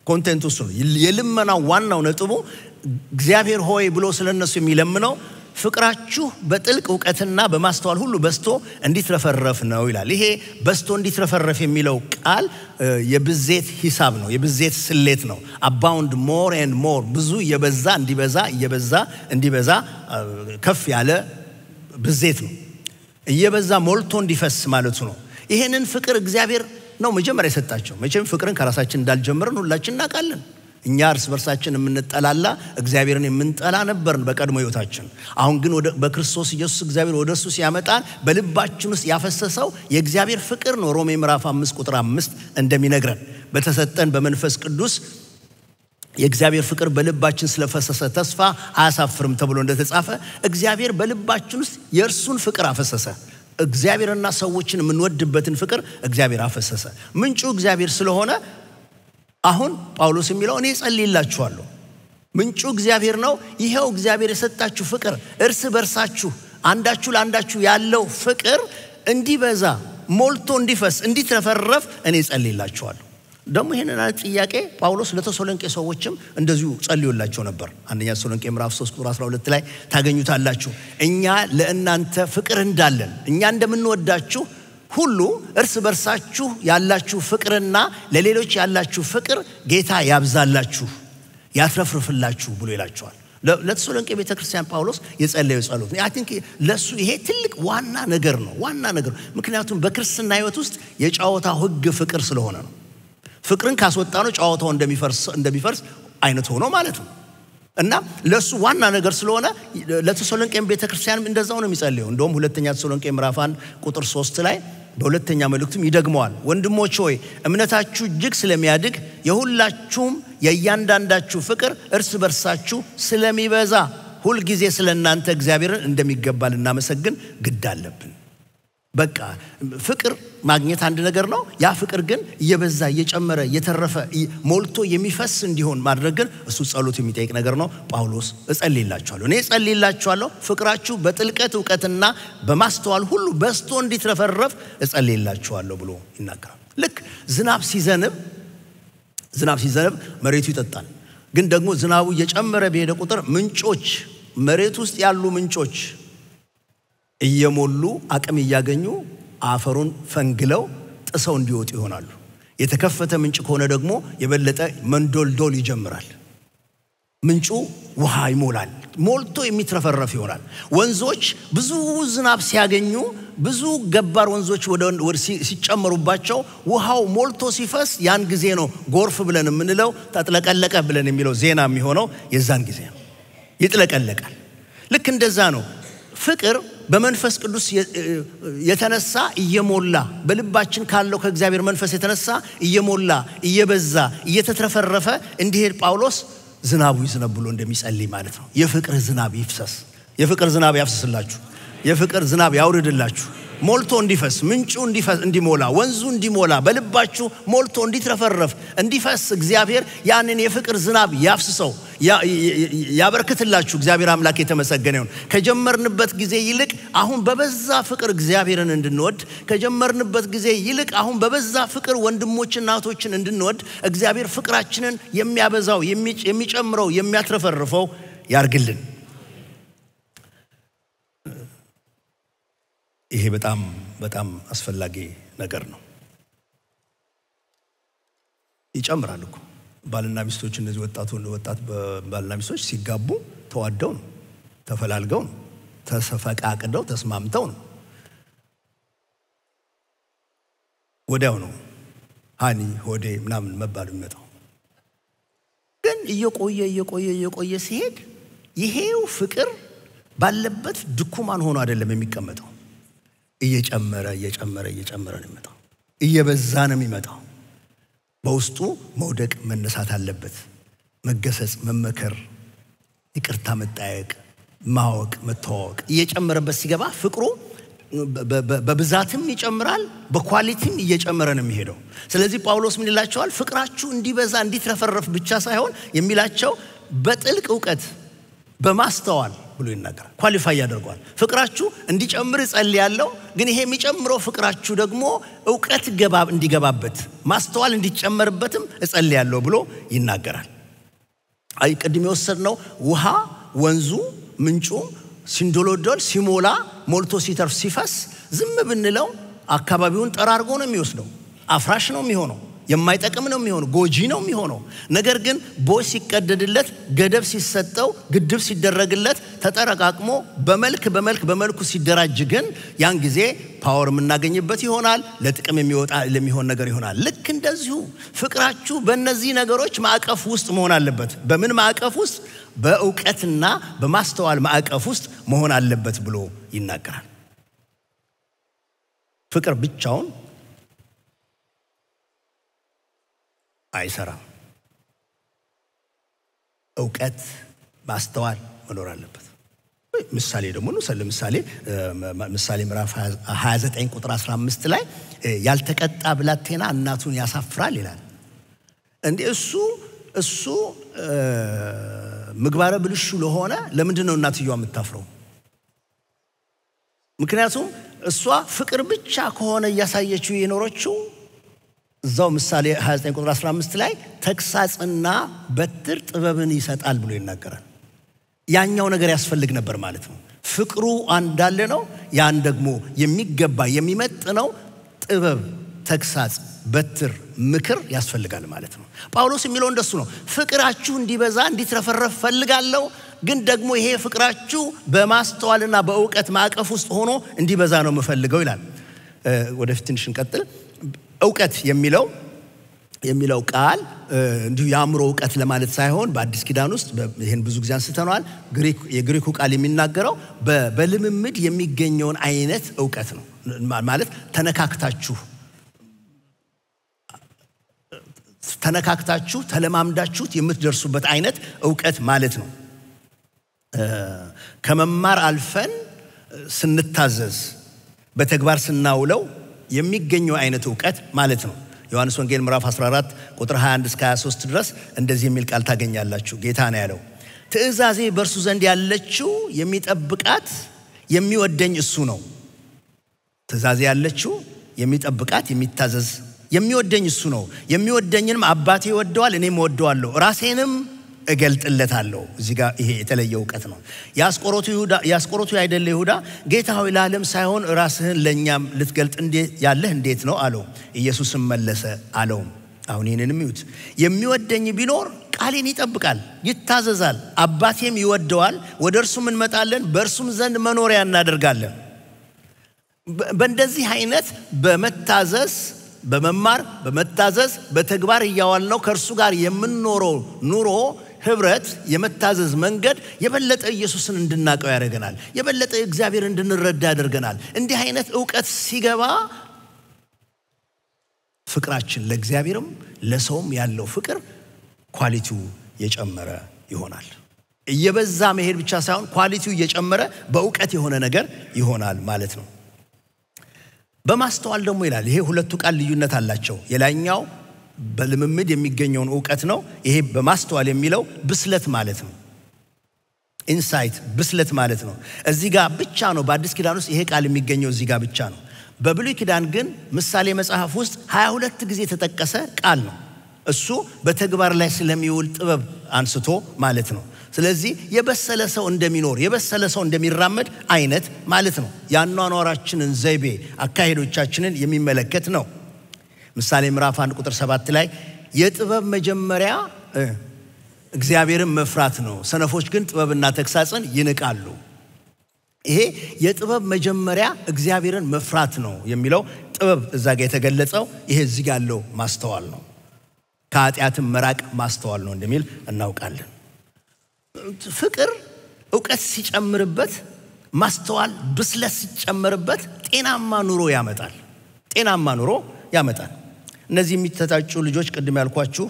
ኮንቴንቱ እሱ ነው። የልመናው ዋናው ነጥቡ እግዚአብሔር ሆይ ብሎ ስለነሱ የሚለምነው ፍቅራችሁ በጥልቅ ዕውቀትና በማስተዋል ሁሉ በስቶ እንዲትረፈረፍ ነው ይላል። ይሄ በስቶ እንዲትረፈረፍ የሚለው ቃል የብዜት ሂሳብ ነው፣ የብዜት ስሌት ነው። አባውንድ ሞር ኤንድ ሞር፣ ብዙ እየበዛ እንዲበዛ ከፍ ያለ ብዜት ነው። እየበዛ ሞልቶ እንዲፈስ ማለቱ ነው። ይሄንን ፍቅር እግዚአብሔር ነው መጀመሪያ የሰጣቸው። መቼም ፍቅርን ከራሳችን እንዳልጀመርን ሁላችን እናውቃለን። እኛ እርስ በርሳችን የምንጠላላ እግዚአብሔርን የምንጠላ ነበርን በቀድሞ ሕይወታችን። አሁን ግን በክርስቶስ ኢየሱስ እግዚአብሔር ወደሱ ሲያመጣን በልባችን ውስጥ ያፈሰሰው የእግዚአብሔር ፍቅር ነው። ሮሜ ምዕራፍ 5 ቁጥር 5 እንደሚነግረን በተሰጠን በመንፈስ ቅዱስ የእግዚአብሔር ፍቅር በልባችን ስለፈሰሰ ተስፋ አያሳፍርም ተብሎ እንደተጻፈ እግዚአብሔር በልባችን ውስጥ የእርሱን ፍቅር አፈሰሰ። እግዚአብሔርና ሰዎችን የምንወድበትን ፍቅር እግዚአብሔር አፈሰሰ። ምንጩ እግዚአብሔር ስለሆነ አሁን ጳውሎስ የሚለው እኔ ጸልይላችኋለሁ፣ ምንጩ እግዚአብሔር ነው። ይሄው እግዚአብሔር የሰጣችሁ ፍቅር እርስ በርሳችሁ አንዳችሁ ለአንዳችሁ ያለው ፍቅር እንዲበዛ ሞልቶ እንዲፈስ እንዲትረፈረፍ እኔ ጸልይላችኋለሁ። ደግሞ ይሄንን ጥያቄ ጳውሎስ ለተሰሎንቄ ሰዎችም እንደዚሁ ጸልዮላቸው ነበር። አንደኛ ተሰሎንቄ ምዕራፍ 3 ቁጥር 12 ላይ ታገኙታላችሁ። እኛ ለእናንተ ፍቅር እንዳለን እኛ እንደምንወዳችሁ ሁሉ እርስ በርሳችሁ ያላችሁ ፍቅርና ለሌሎች ያላችሁ ፍቅር ጌታ ያብዛላችሁ ያትረፍርፍላችሁ ብሎ ይላቸዋል። ለተሰሎንቄ ቤተክርስቲያን ጳውሎስ የጸለየው ጸሎት ነው። አይ ቲንክ ለሱ ይሄ ትልቅ ዋና ነገር ነው። ምክንያቱም በክርስትና ሕይወት ውስጥ የጫወታው ሕግ ፍቅር ስለሆነ ነው። ፍቅርን ካስወጣነው ጫወታው እንደሚፈርስ አይነት ሆኖ ማለት ነው። እና ለሱ ዋና ነገር ስለሆነ ለተሰሎንቄ ቤተክርስቲያንም እንደዛው ነው የሚጸልየው። እንደውም ሁለተኛ ተሰሎንቄ ምዕራፍ 1 ቁጥር 3 ላይ በሁለተኛ መልእክቱም ይደግመዋል። ወንድሞች ሆይ እምነታችሁ እጅግ ስለሚያድግ የሁላችሁም የእያንዳንዳችሁ ፍቅር እርስ በርሳችሁ ስለሚበዛ ሁል ጊዜ ስለናንተ እግዚአብሔርን እንደሚገባ ልናመሰግን ግድ አለብን። በቃ ፍቅር ማግኘት አንድ ነገር ነው። ያ ፍቅር ግን እየበዛ እየጨመረ እየተረፈ ሞልቶ የሚፈስ እንዲሆን ማድረግ ግን እሱ ጸሎት የሚጠይቅ ነገር ነው። ጳውሎስ እጸልይላችኋለሁ እኔ እጸልይላችኋለሁ ፍቅራችሁ በጥልቀት ዕውቀትና በማስተዋል ሁሉ በስቶ እንዲትረፈረፍ እጸልይላችኋለሁ ብሎ ይናገራል። ልክ ዝናብ ሲዘንብ መሬቱ ይጠጣል። ግን ደግሞ ዝናቡ እየጨመረ በሄደ ቁጥር ምንጮች መሬት ውስጥ ያሉ ምንጮች እየሞሉ አቅም እያገኙ አፈሩን ፈንግለው ጥሰው እንዲወጡ ይሆናሉ። የተከፈተ ምንጭ ከሆነ ደግሞ የበለጠ መንዶልዶል ይጀምራል። ምንጩ ውሃ ይሞላል፣ ሞልቶ የሚትረፈረፍ ይሆናል። ወንዞች ብዙ ዝናብ ሲያገኙ ብዙ ገባር ወንዞች ወደ ሲጨመሩባቸው ውሃው ሞልቶ ሲፈስ ያን ጊዜ ነው ጎርፍ ብለን የምንለው ተጥለቀለቀ ብለን የሚለው ዜና የሚሆነው የዛን ጊዜ ነው። ይጥለቀለቃል። ልክ እንደዛ ነው ፍቅር በመንፈስ ቅዱስ የተነሳ እየሞላ በልባችን ካለው ከእግዚአብሔር መንፈስ የተነሳ እየሞላ እየበዛ እየተትረፈረፈ እንዲሄድ ጳውሎስ ዝናቡ ይዝነብ ብሎ እንደሚጸልይ ማለት ነው። የፍቅር ዝናብ ይፍሰስ፣ የፍቅር ዝናብ ያፍስስላችሁ፣ የፍቅር ዝናብ ያውርድላችሁ፣ ሞልቶ እንዲፈስ፣ ምንጩ እንዲሞላ፣ ወንዙ እንዲሞላ፣ በልባችሁ ሞልቶ እንዲትረፈረፍ እንዲፈስ እግዚአብሔር ያንን የፍቅር ዝናብ ያፍስሰው ያበርክትላችሁ። እግዚአብሔር አምላክ የተመሰገነ ይሁን። ከጀመርንበት ጊዜ ይልቅ አሁን በበዛ ፍቅር እግዚአብሔርን እንድንወድ፣ ከጀመርንበት ጊዜ ይልቅ አሁን በበዛ ፍቅር ወንድሞችና እህቶችን እንድንወድ እግዚአብሔር ፍቅራችንን የሚያበዛው የሚጨምረው የሚያትረፈርፈው ያርግልን። ይሄ በጣም በጣም አስፈላጊ ነገር ነው። ይጨምራል እኮ ባልና ሚስቶች እነዚህ ወጣት ባልና ሚስቶች ሲጋቡ ተዋደው ነው፣ ተፈላልገው ነው፣ ተፈቃቅደው ተስማምተው ነው። ወዲያው ነው ሃኒ ሆዴ ምናምን መባሉ የሚመጣው። ግን እየቆየ ሲሄድ ይሄው ፍቅር ባለበት ድኩማን ሆኖ አይደለም የሚቀመጠው። እየጨመረ ነው የሚመጣው፣ እየበዛ ነው የሚመጣው። በውስጡ መውደቅ መነሳት አለበት። መገሰጽ፣ መመከር፣ ይቅርታ መጠያየቅ፣ ማወቅ፣ መተዋወቅ እየጨመረበት ሲገባ ፍቅሩ በብዛትም ይጨምራል፣ በኳሊቲም እየጨመረ ነው የሚሄደው። ስለዚህ ጳውሎስ ምን ይላቸዋል? ፍቅራችሁ እንዲበዛ እንዲትረፈረፍ ብቻ ሳይሆን የሚላቸው በጥልቅ ዕውቀት በማስተዋል ብሎ ይናገራል። ኳሊፋይ ያደርገዋል። ፍቅራችሁ እንዲጨምር ጸልያለሁ፣ ግን ይሄ የሚጨምረው ፍቅራችሁ ደግሞ ዕውቀት እንዲገባበት ማስተዋል እንዲጨመርበትም ጸልያለሁ ብሎ ይናገራል። አይ ቅድም የወሰድነው ውሃ ወንዙ ምንጩ ሲንዶሎዶል ሲሞላ ሞልቶ ሲተርፍ ሲፈስ ዝም ብንለው አካባቢውን ጠራርጎ ነው የሚወስደው። አፍራሽ ነው የሚሆነው፣ የማይጠቅም ነው የሚሆነው፣ ጎጂ ነው የሚሆነው። ነገር ግን ቦይ ሲቀደድለት፣ ገደብ ሲሰጠው፣ ግድብ ሲደረግለት ተጠረቃቅሞ በመልኩ ሲደራጅ ግን ያን ጊዜ ፓወር የምናገኝበት ይሆናል፣ ለጥቅም ለሚሆን ነገር ይሆናል። ልክ እንደዚሁ ፍቅራችሁ በእነዚህ ነገሮች ማዕቀፍ ውስጥ መሆን አለበት። በምን ማዕቀፍ ውስጥ? በዕውቀትና በማስተዋል ማዕቀፍ ውስጥ መሆን አለበት ብሎ ይናገራል። ፍቅር ብቻውን አይሰራም። ዕውቀት ማስተዋል መኖር አለበት። ምሳሌ ደግሞ ነው። ምሳሌ ምዕራፍ 29 ቁጥር 15 ላይ ያልተቀጣ ብላቴና እናቱን ያሳፍራል ይላል። እንዴ እሱ ምግባረ ብልሹ ለሆነ ለምንድን ነው እናትየዋ የምታፍረው? ምክንያቱም እሷ ፍቅር ብቻ ከሆነ ያሳየችው የኖረችው እዛው ምሳሌ 29 ቁጥር 15 ላይ ተግሳጽና በትር ጥበብን ይሰጣል ብሎ ይናገራል። ያኛው ነገር ያስፈልግ ነበር ማለት ነው። ፍቅሩ አንዳለ ነው፣ ያን ደግሞ የሚገባ የሚመጥነው ጥበብ፣ ተግሳጽ፣ በትር፣ ምክር ያስፈልጋል ማለት ነው። ጳውሎስ የሚለው እንደሱ ነው። ፍቅራችሁ እንዲበዛ እንዲትረፈረፍ ፈልጋለሁ፣ ግን ደግሞ ይሄ ፍቅራችሁ በማስተዋልና በእውቀት ማዕቀፍ ውስጥ ሆኖ እንዲበዛ ነው የምፈልገው ይላል። ወደፊት ትንሽ እንቀጥል። እውቀት የሚለው ቃል እንዲሁ የአእምሮ እውቀት ለማለት ሳይሆን በአዲስ ኪዳን ውስጥ ይሄን ብዙ ጊዜ አንስተናል። የግሪኩ ቃል የሚናገረው በልምምድ የሚገኘውን አይነት እውቀት ነው። ማለት ተነካክታችሁ ተለማምዳችሁት የምትደርሱበት አይነት እውቀት ማለት ነው። ከመማር አልፈን ስንታዘዝ በተግባር ስናውለው የሚገኘው አይነት እውቀት ማለት ነው። ዮሐንስ ወንጌል ምዕራፍ 14 ቁጥር 21 እስከ 23 ድረስ እንደዚህ የሚል ቃል ታገኛላችሁ። ጌታ ነው ያለው፣ ትእዛዜ በእርሱ ዘንድ ያለችው የሚጠብቃት የሚወደኝ እሱ ነው። ትእዛዜ ያለችው የሚጠብቃት የሚታዘዝ የሚወደኝ እሱ ነው። የሚወደኝንም አባቴ ይወደዋል፣ እኔም እወደዋለሁ፣ ራሴንም እገልጥለታለሁ። እዚህ ጋር ይሄ የተለየ እውቀት ነው። ያስቆሮቱ አይደለ ይሁዳ ጌታ ሆይ ለዓለም ሳይሆን ራስህን ለኛም ልትገልጥ ያለህ እንዴት ነው አለው። ኢየሱስም መለሰ አለው፣ አሁን ይሄንንም ይዩት፣ የሚወደኝ ቢኖር ቃሌን ይጠብቃል፣ ይታዘዛል፣ አባቴም ይወደዋል፣ ወደ እርሱም እንመጣለን፣ በእርሱም ዘንድ መኖሪያ እናደርጋለን። በእንደዚህ አይነት በመታዘዝ በመማር በመታዘዝ በተግባር እያዋልነው ከእርሱ ጋር የምንኖረው ኑሮ ህብረት የመታዘዝ መንገድ የበለጠ ኢየሱስን እንድናቀው ያደርገናል። የበለጠ እግዚአብሔር እንድንረዳ ያደርገናል። እንዲህ አይነት ዕውቀት ሲገባ ፍቅራችን ለእግዚአብሔርም ለሰውም ያለው ፍቅር ኳሊቲው የጨመረ ይሆናል። እየበዛ መሄድ ብቻ ሳይሆን ኳሊቲው እየጨመረ በዕውቀት የሆነ ነገር ይሆናል ማለት ነው። በማስተዋል ደግሞ ይላል። ይሄ ሁለቱ ቃል ልዩነት አላቸው። የላይኛው በልምምድ የሚገኘውን ዕውቀት ነው። ይሄ በማስተዋል የሚለው ብስለት ማለት ነው። ኢንሳይት ብስለት ማለት ነው። እዚህ ጋር ብቻ ነው በአዲስ ኪዳን ውስጥ ይሄ ቃል የሚገኘው እዚህ ጋር ብቻ ነው። በብሉይ ኪዳን ግን ምሳሌ መጽሐፍ ውስጥ 22 ጊዜ የተጠቀሰ ቃል ነው። እሱ በተግባር ላይ ስለሚውል ጥበብ አንስቶ ማለት ነው። ስለዚህ የበሰለ ሰው እንደሚኖር የበሰለ ሰው እንደሚራመድ አይነት ማለት ነው። ያኗኗራችንን ዘይቤ አካሄዶቻችንን የሚመለከት ነው። ምሳሌ ምዕራፍ 1 ቁጥር 7 ላይ የጥበብ መጀመሪያ እግዚአብሔርን መፍራት ነው፣ ሰነፎች ግን ጥበብና ተግሳጽን ይንቃሉ። ይሄ የጥበብ መጀመሪያ እግዚአብሔርን መፍራት ነው የሚለው ጥበብ እዛ ጋር የተገለጸው ይሄ እዚህ ጋር ያለው ማስተዋል ነው። ከኃጢአትም መራቅ ማስተዋል ነው እንደሚል እናውቃለን። ፍቅር ዕውቀት ሲጨምርበት ማስተዋል ብስለት ሲጨምርበት ጤናማ ኑሮ ያመጣል። እነዚህ የሚተጣጩ ልጆች ቅድም ያልኳችሁ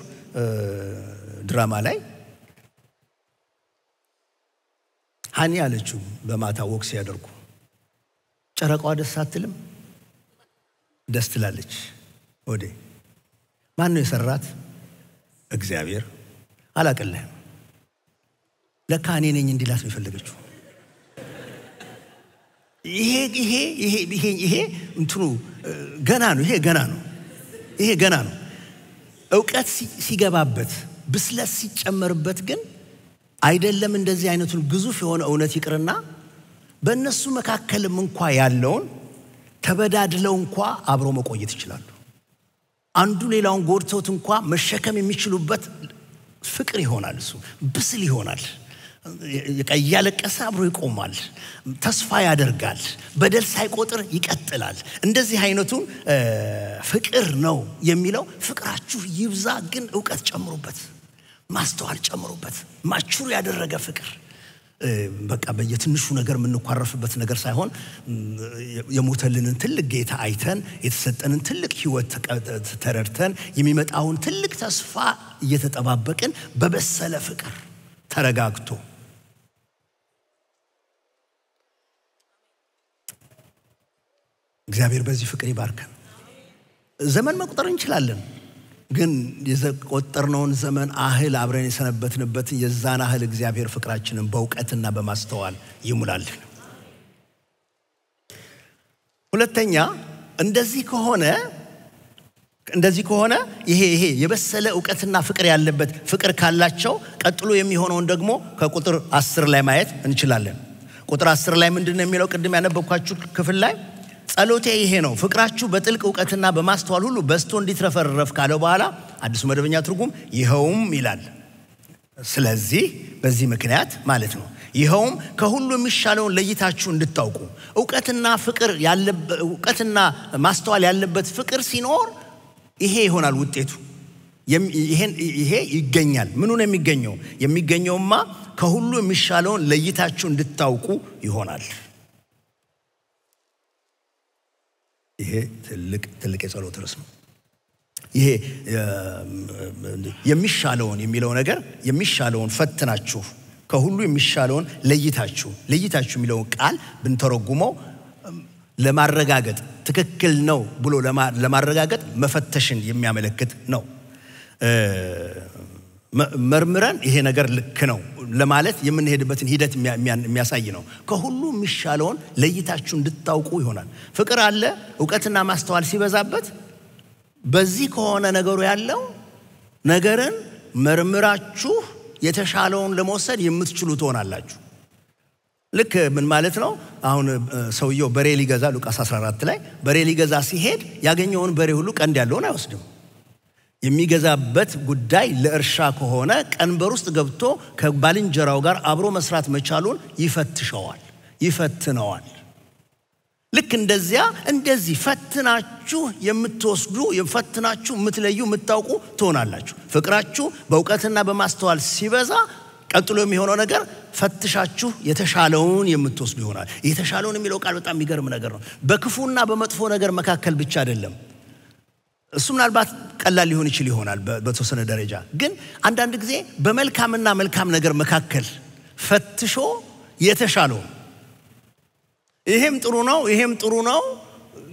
ድራማ ላይ ሃኒ አለችው በማታ ወክ ሲያደርጉ ጨረቃዋ ደስ አትልም? ደስ ትላለች። ወዴ ማን ነው የሰራት? እግዚአብሔር። አላቀለህም ለካ እኔ ነኝ እንዲላት ነው የፈለገችው። ይሄ እንትኑ ገና ነው። ይሄ ገና ነው። ዕውቀት ሲገባበት ብስለት ሲጨመርበት ግን አይደለም እንደዚህ አይነቱን ግዙፍ የሆነ እውነት ይቅርና በእነሱ መካከልም እንኳ ያለውን ተበዳድለው እንኳ አብሮ መቆየት ይችላሉ። አንዱ ሌላውን ጎድቶት እንኳ መሸከም የሚችሉበት ፍቅር ይሆናል። እሱ ብስል ይሆናል። እያለቀሰ አብሮ ይቆማል፣ ተስፋ ያደርጋል፣ በደል ሳይቆጥር ይቀጥላል። እንደዚህ አይነቱን ፍቅር ነው የሚለው። ፍቅራችሁ ይብዛ ግን ዕውቀት ጨምሩበት፣ ማስተዋል ጨምሩበት። ማቹር ያደረገ ፍቅር በቃ በየትንሹ ነገር የምንኳረፍበት ነገር ሳይሆን የሞተልንን ትልቅ ጌታ አይተን የተሰጠንን ትልቅ ሕይወት ተረድተን የሚመጣውን ትልቅ ተስፋ እየተጠባበቅን በበሰለ ፍቅር ተረጋግቶ እግዚአብሔር በዚህ ፍቅር ይባርከን። ዘመን መቁጠር እንችላለን፣ ግን የቆጠርነውን ዘመን አህል አብረን የሰነበትንበት የዛን አህል እግዚአብሔር ፍቅራችንን በዕውቀትና በማስተዋል ይሙላልን። ሁለተኛ እንደዚህ ከሆነ ይሄ የበሰለ ዕውቀትና ፍቅር ያለበት ፍቅር ካላቸው ቀጥሎ የሚሆነውን ደግሞ ከቁጥር 10 ላይ ማየት እንችላለን። ቁጥር 10 ላይ ምንድነው የሚለው? ቅድም ያነበብኳችሁ ክፍል ላይ ጸሎቴ ይሄ ነው ፍቅራችሁ በጥልቅ ዕውቀትና በማስተዋል ሁሉ በስቶ እንዲትረፈረፍ ካለው በኋላ አዲሱ መደበኛ ትርጉም ይኸውም ይላል። ስለዚህ በዚህ ምክንያት ማለት ነው ይኸውም ከሁሉ የሚሻለውን ለይታችሁ እንድታውቁ ዕውቀትና ማስተዋል ያለበት ፍቅር ሲኖር ይሄ ይሆናል ውጤቱ። ይሄ ይገኛል። ምኑ ነው የሚገኘውማ ከሁሉ የሚሻለውን ለይታችሁ እንድታውቁ ይሆናል። ይሄ ትልቅ የጸሎት ርዕስ ነው። ይሄ የሚሻለውን የሚለው ነገር የሚሻለውን ፈትናችሁ ከሁሉ የሚሻለውን ለይታችሁ የሚለው ቃል ብንተረጉመው ለማረጋገጥ ትክክል ነው ብሎ ለማረጋገጥ መፈተሽን የሚያመለክት ነው። መርምረን ይሄ ነገር ልክ ነው ለማለት የምንሄድበትን ሂደት የሚያሳይ ነው። ከሁሉ የሚሻለውን ለይታችሁ እንድታውቁ ይሆናል። ፍቅር አለ ዕውቀትና ማስተዋል ሲበዛበት በዚህ ከሆነ ነገሩ ያለው ነገርን መርምራችሁ የተሻለውን ለመውሰድ የምትችሉ ትሆናላችሁ። ልክ ምን ማለት ነው? አሁን ሰውየው በሬ ሊገዛ ሉቃስ 14 ላይ በሬ ሊገዛ ሲሄድ ያገኘውን በሬ ሁሉ ቀንድ ያለውን አይወስድም። የሚገዛበት ጉዳይ ለእርሻ ከሆነ ቀንበር ውስጥ ገብቶ ከባልንጀራው ጋር አብሮ መስራት መቻሉን ይፈትነዋል። ልክ እንደዚህ ፈትናችሁ የምትወስዱ ፈትናችሁ የምትለዩ የምታውቁ ትሆናላችሁ። ፍቅራችሁ በዕውቀትና በማስተዋል ሲበዛ ቀጥሎ የሚሆነው ነገር ፈትሻችሁ የተሻለውን የምትወስዱ ይሆናል። የተሻለውን የሚለው ቃል በጣም የሚገርም ነገር ነው። በክፉና በመጥፎ ነገር መካከል ብቻ አይደለም። እሱ ምናልባት ቀላል ሊሆን ይችል ይሆናል በተወሰነ ደረጃ። ግን አንዳንድ ጊዜ በመልካምና መልካም ነገር መካከል ፈትሾ የተሻለው ይሄም ጥሩ ነው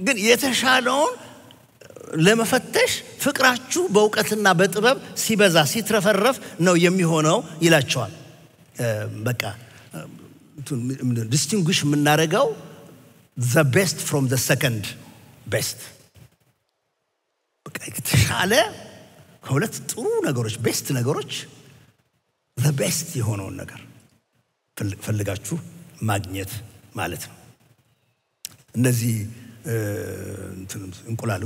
ግን የተሻለውን ለመፈተሽ ፍቅራችሁ በዕውቀትና በጥበብ ሲበዛ ሲትረፈረፍ ነው የሚሆነው ይላቸዋል። በቃ ዲስቲንጉሽ የምናደርገው the best from the second best። በቃ የተሻለ ከሁለት ጥሩ ነገሮች ቤስት ነገሮች the best የሆነውን ነገር ፈልጋችሁ ማግኘት ማለት ነው። እነዚህ እንቁላል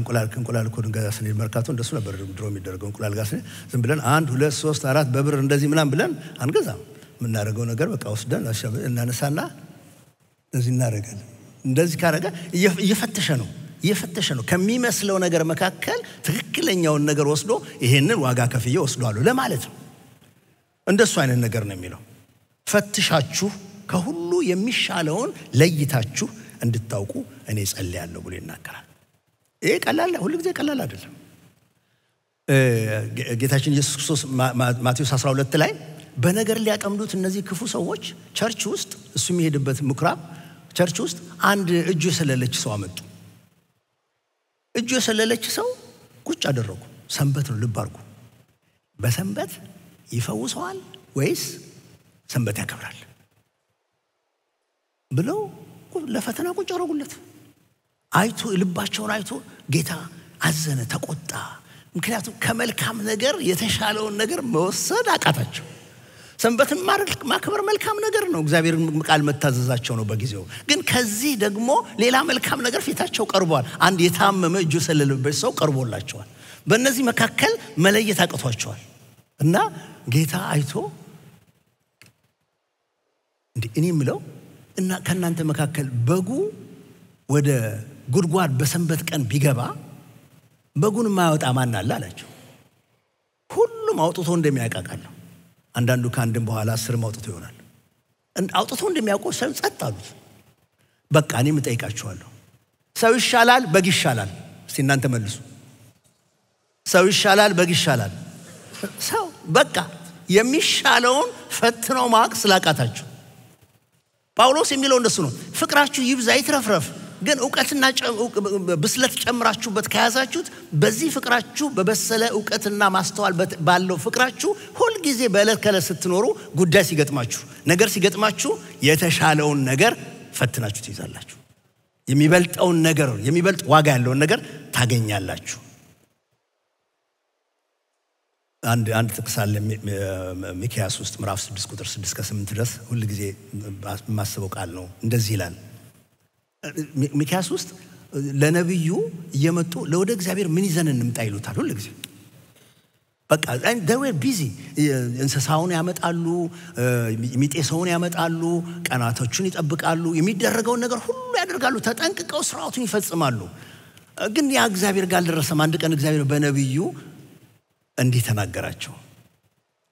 እኮ ድንጋይ ስንል መርካቶ እንደሱ ነበር ድሮ የሚደረገው። እንቁላል ጋር ስንል ዝም ብለን 1 2 3 4 በብር እንደዚህ ምናምን ብለን አንገዛም። የምናደርገው ነገር በቃ ወስደን እናነሳና እዚህ እናደርጋለን። እንደዚህ ካረጋ እየፈተሸ ነው ከሚመስለው ነገር መካከል ትክክለኛውን ነገር ወስዶ ይሄንን ዋጋ ከፍዬ ወስዷል ለማለት ነው። እንደሱ አይነት ነገር ነው የሚለው። ፈትሻችሁ ከሁሉ የሚሻለውን ለይታችሁ እንድታውቁ እኔ ጸልያለሁ ብሎ ይናገራል። ይሄ ቀላል ሁሉ ጊዜ ቀላል አይደለም። ጌታችን ኢየሱስ ክርስቶስ ማቴዎስ 12 ላይ በነገር ሊያጠምዱት እነዚህ ክፉ ሰዎች ቸርች ውስጥ እሱ የሚሄድበት ምኩራብ ቸርች ውስጥ አንድ እጁ የሰለለች ሰው አመጡ። እጁ የሰለለች ሰው ቁጭ አደረጉ። ሰንበት ነው፣ ልብ አድርጉ። በሰንበት ይፈውሰዋል ወይስ ሰንበት ያከብራል ብለው ለፈተና ቁጭ አደረጉለት። አይቶ ልባቸውን አይቶ ጌታ አዘነ፣ ተቆጣ። ምክንያቱም ከመልካም ነገር የተሻለውን ነገር መወሰድ አቃታቸው። ሰንበትን ማክበር መልካም ነገር ነው፣ እግዚአብሔር ቃል መታዘዛቸው ነው በጊዜው። ግን ከዚህ ደግሞ ሌላ መልካም ነገር ፊታቸው ቀርቧል። አንድ የታመመ እጁ የሰለለበት ሰው ቀርቦላቸዋል። በእነዚህ መካከል መለየት አቅቷቸዋል። እና ጌታ አይቶ እኔ የምለው እና ከናንተ መካከል በጉ ወደ ጉድጓድ በሰንበት ቀን ቢገባ በጉን ማያወጣ ማን አለ አላቸው። ሁሉም አውጥቶ እንደሚያቃቃለው አንዳንዱ ከአንድም በኋላ 10 አውጥቶ ይሆናል። አውጥቶ እንደሚያውቀው ሰው ጸጥ አሉት። በቃ እኔም እጠይቃችኋለሁ፣ ሰው ይሻላል በግ ይሻላል? እስቲ እናንተ መልሱ። ሰው ይሻላል በግ ይሻላል? ሰው በቃ የሚሻለውን ፈትነው ማወቅ ስላቃታቸው ጳውሎስ የሚለው እንደሱ ነው። ፍቅራችሁ ይብዛ ይትረፍረፍ፣ ግን ዕውቀትና ብስለት ጨምራችሁበት ከያዛችሁት በዚህ ፍቅራችሁ በበሰለ ዕውቀትና ማስተዋል ባለው ፍቅራችሁ ሁሉ ጊዜ በእለት ከእለት ስትኖሩ ጉዳይ ሲገጥማችሁ ነገር ሲገጥማችሁ የተሻለውን ነገር ፈትናችሁ ትይዛላችሁ። የሚበልጠውን ነገር የሚበልጥ ዋጋ ያለውን ነገር ታገኛላችሁ። አንድ ጥቅስ አለ ሚክያስ ውስጥ ምዕራፍ 6 ቁጥር 6 እስከ 8 ድረስ ሁሉ ጊዜ የማስበው ቃል ነው። እንደዚህ ይላል ሚክያስ ውስጥ ለነብዩ እየመጡ ለወደ እግዚአብሔር ምን ይዘን እንምጣ ይሉታል ሁሉ ጊዜ። በቃ they were busy እንስሳውን ያመጣሉ፣ የሚጤሰውን ያመጣሉ፣ ቀናቶቹን ይጠብቃሉ፣ የሚደረገውን ነገር ሁሉ ያደርጋሉ፣ ተጠንቅቀው ስራውን ይፈጽማሉ። ግን ያ እግዚአብሔር ጋር አልደረሰም። አንድ ቀን እግዚአብሔር በነብዩ እንዲህ ተናገራቸው።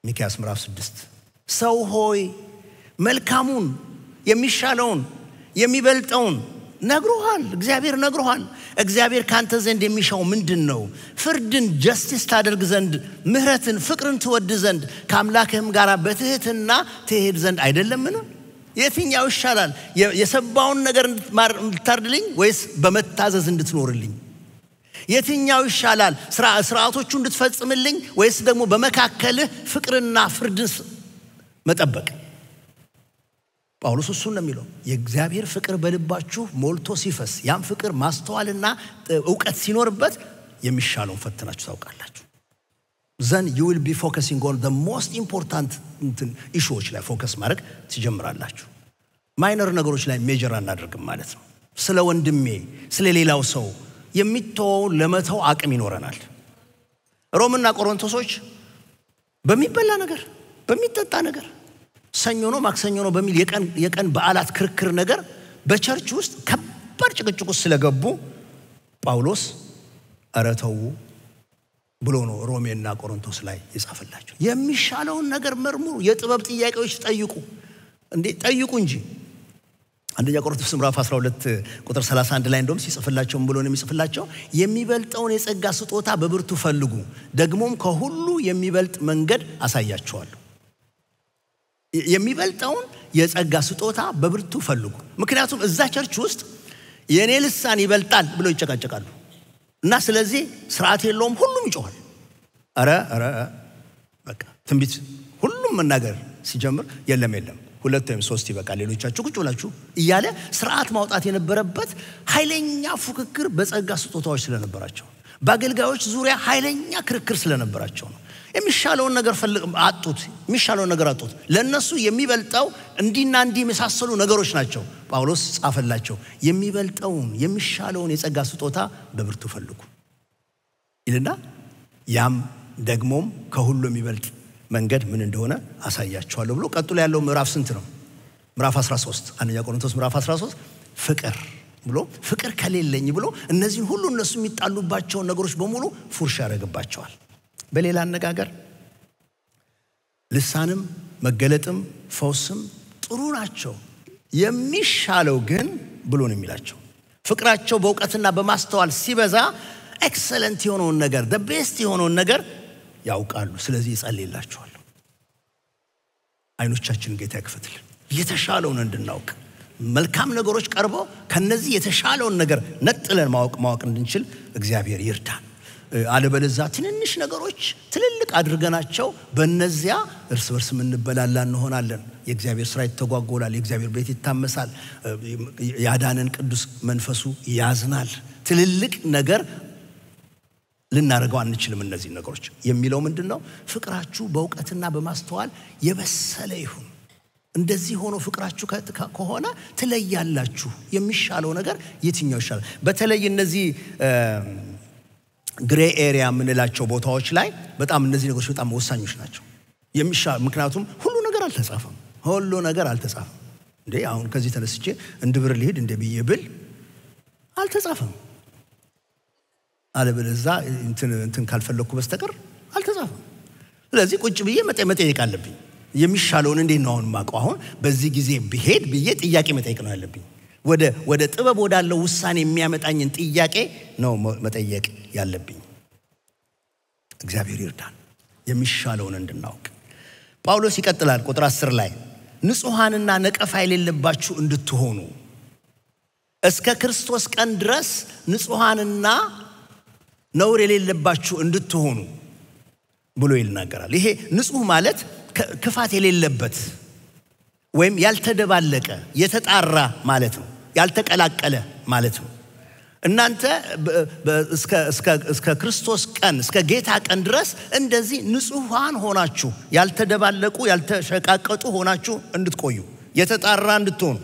ሚክያስ ምዕራፍ 6 ሰው ሆይ መልካሙን የሚሻለውን የሚበልጠውን ነግሮሃል። እግዚአብሔር ነግሮሃል። እግዚአብሔር ካንተ ዘንድ የሚሻው ምንድነው? ፍርድን ጀስቲስ ታደርግ ዘንድ ምህረትን ፍቅርን ትወድ ዘንድ ከአምላክህም ጋር በትህትና ትሄድ ዘንድ አይደለምን? የትኛው ይሻላል? የሰባውን ነገር እንድታርድልኝ ወይስ በመታዘዝ እንድትኖርልኝ? የትኛው ይሻላል? ስርዓቶቹ እንድትፈጽምልኝ ወይስ ደግሞ በመካከልህ ፍቅርና ፍርድን መጠበቅ? ጳውሎስ እሱን ነው የሚለው። የእግዚአብሔር ፍቅር በልባችሁ ሞልቶ ሲፈስ ያም ፍቅር ማስተዋልና ዕውቀት ሲኖርበት የሚሻለውን ፈትናችሁ ታውቃላችሁ። then you will be focusing on the most important issues ላይ ፎከስ ማድረግ ትጀምራላችሁ። ማይነር ነገሮች ላይ ሜጀር አናደርግም ማለት ነው። ስለ ወንድሜ ስለ ሌላው ሰው የሚተው ለመተው አቅም ይኖረናል። ሮምና ቆሮንቶሶች በሚበላ ነገር በሚጠጣ ነገር ሰኞ ነው ማክሰኞ ነው በሚል የቀን በዓላት ክርክር ነገር በቸርች ውስጥ ከባድ ጭቅጭቅ ስለገቡ ጳውሎስ አረተው ብሎ ነው ሮሜና ቆሮንቶስ ላይ ይጻፈላቸው። የሚሻለውን ነገር መርምሩ፣ የጥበብ ጥያቄዎች ጠይቁ። እንዴ ጠይቁ እንጂ። አንደኛ ቆሮንቶስ ምዕራፍ 12 ቁጥር 31 ላይ እንደውም ሲጽፍላቸው ብሎ ነው የሚጽፍላቸው የሚበልጠውን የጸጋ ስጦታ በብርቱ ፈልጉ፣ ደግሞም ከሁሉ የሚበልጥ መንገድ አሳያቸዋለሁ። የሚበልጠውን የጸጋ ስጦታ በብርቱ ፈልጉ። ምክንያቱም እዛ ቸርች ውስጥ የኔ ልሳን ይበልጣል ብለው ይጨቃጨቃሉ እና ስለዚህ ስርዓት የለውም፣ ሁሉም ይጮሃል። አረ በቃ ትንቢት ሁሉም መናገር ሲጀምር የለም ሁለት ወይም ሶስት ይበቃል ሌሎቻችሁ ቁጭ ብላችሁ እያለ ስርዓት ማውጣት የነበረበት ኃይለኛ ፉክክር በጸጋ ስጦታዎች ስለነበራቸው በአገልጋዮች ዙሪያ ኃይለኛ ክርክር ስለነበራቸው ነው። የሚሻለውን ነገር አጡት። የሚሻለውን ነገር አጡት። ለነሱ የሚበልጣው እንዲና እንዲ መሳሰሉ ነገሮች ናቸው። ጳውሎስ ጻፈላቸው የሚበልጣውን የሚሻለውን የጸጋ ስጦታ በብርቱ ፈልጉ ይልና ያም ደግሞም ከሁሉ የሚበልጥ መንገድ ምን እንደሆነ አሳያቸዋለሁ ብሎ ቀጥሎ ያለው ምዕራፍ ስንት ነው? ምዕራፍ 13 አንደኛ ቆሮንቶስ ምዕራፍ 13 ፍቅር ብሎ ፍቅር ከሌለኝ ብሎ እነዚህን ሁሉ እነሱ የሚጣሉባቸው ነገሮች በሙሉ ፉርሽ ያደርግባቸዋል። በሌላ አነጋገር ልሳንም መገለጥም ፈውስም ጥሩ ናቸው፣ የሚሻለው ግን ብሎ ነው የሚላቸው ፍቅራቸው በእውቀትና በማስተዋል ሲበዛ ኤክሰለንት የሆነውን ነገር the best የሆነውን ነገር ያውቃሉ። ስለዚህ ይጸልይላቸዋል። አይኖቻችንን ጌታ ያክፈትልን የተሻለውን እንድናውቅ መልካም ነገሮች ቀርበው ከነዚህ የተሻለውን ነገር ነጥለን ማወቅ እንድንችል እግዚአብሔር ይርዳን። አለበለዚያ ትንንሽ ነገሮች ትልልቅ አድርገናቸው በእነዚያ እርስ በርስ እንበላላ እንሆናለን። የእግዚአብሔር ስራ ይተጓጎላል፣ የእግዚአብሔር ቤት ይታመሳል፣ ያዳነን ቅዱስ መንፈሱ ያዝናል። ትልልቅ ነገር ልናረጋው አንችልም። እነዚህ ነገሮች የሚለው ምንድነው? ፍቅራችሁ በእውቀትና በማስተዋል የበሰለ ይሁን። እንደዚህ ሆኖ ፍቅራችሁ ከሆነ ትለያላችሁ። የሚሻለው ነገር የትኛው ይሻላል? በተለይ እነዚህ ግሬ ኤሪያ ምንላቸው ቦታዎች ላይ በጣም እነዚህ ነገሮች በጣም ወሳኞች ናቸው። ምክንያቱም ሁሉ ነገር አልተጻፈም። እንዴ አሁን ከዚህ ተነስቼ እንድብር ልሄድ እንደብዬ ብል አልተጻፈም። አለበለዚያ እንትን ካልፈለኩ በስተቀር አልተጻፈም። ስለዚህ ቁጭ ብዬ መጠየቅ አለብኝ። የሚሻለውን እንዴት ነው አሁን ማቀው? አሁን በዚህ ጊዜ ብሄድ ብዬ ጥያቄ መጠየቅ ነው ያለብኝ። ወደ ጥበብ ወዳለው ውሳኔ የሚያመጣኝን ጥያቄ ነው መጠየቅ ያለብኝ። እግዚአብሔር ይርዳን የሚሻለውን እንድናውቅ። ጳውሎስ ይቀጥላል ቁጥር 10 ላይ ንጹሃንና ነቀፋ የሌለባችሁ እንድትሆኑ እስከ ክርስቶስ ቀን ድረስ ንጹሃንና ነውር የሌለባችሁ እንድትሆኑ ብሎ ይናገራል። ይሄ ንጹህ ማለት ክፋት የሌለበት ወይም ያልተደባለቀ የተጣራ ማለት ነው። ያልተቀላቀለ ማለት ነው። እናንተ እስከ ክርስቶስ ቀን እስከ ጌታ ቀን ድረስ እንደዚህ ንጹሃን ሆናችሁ ያልተደባለቁ ያልተሸቃቀጡ ሆናችሁ እንድትቆዩ የተጣራ እንድትሆኑ።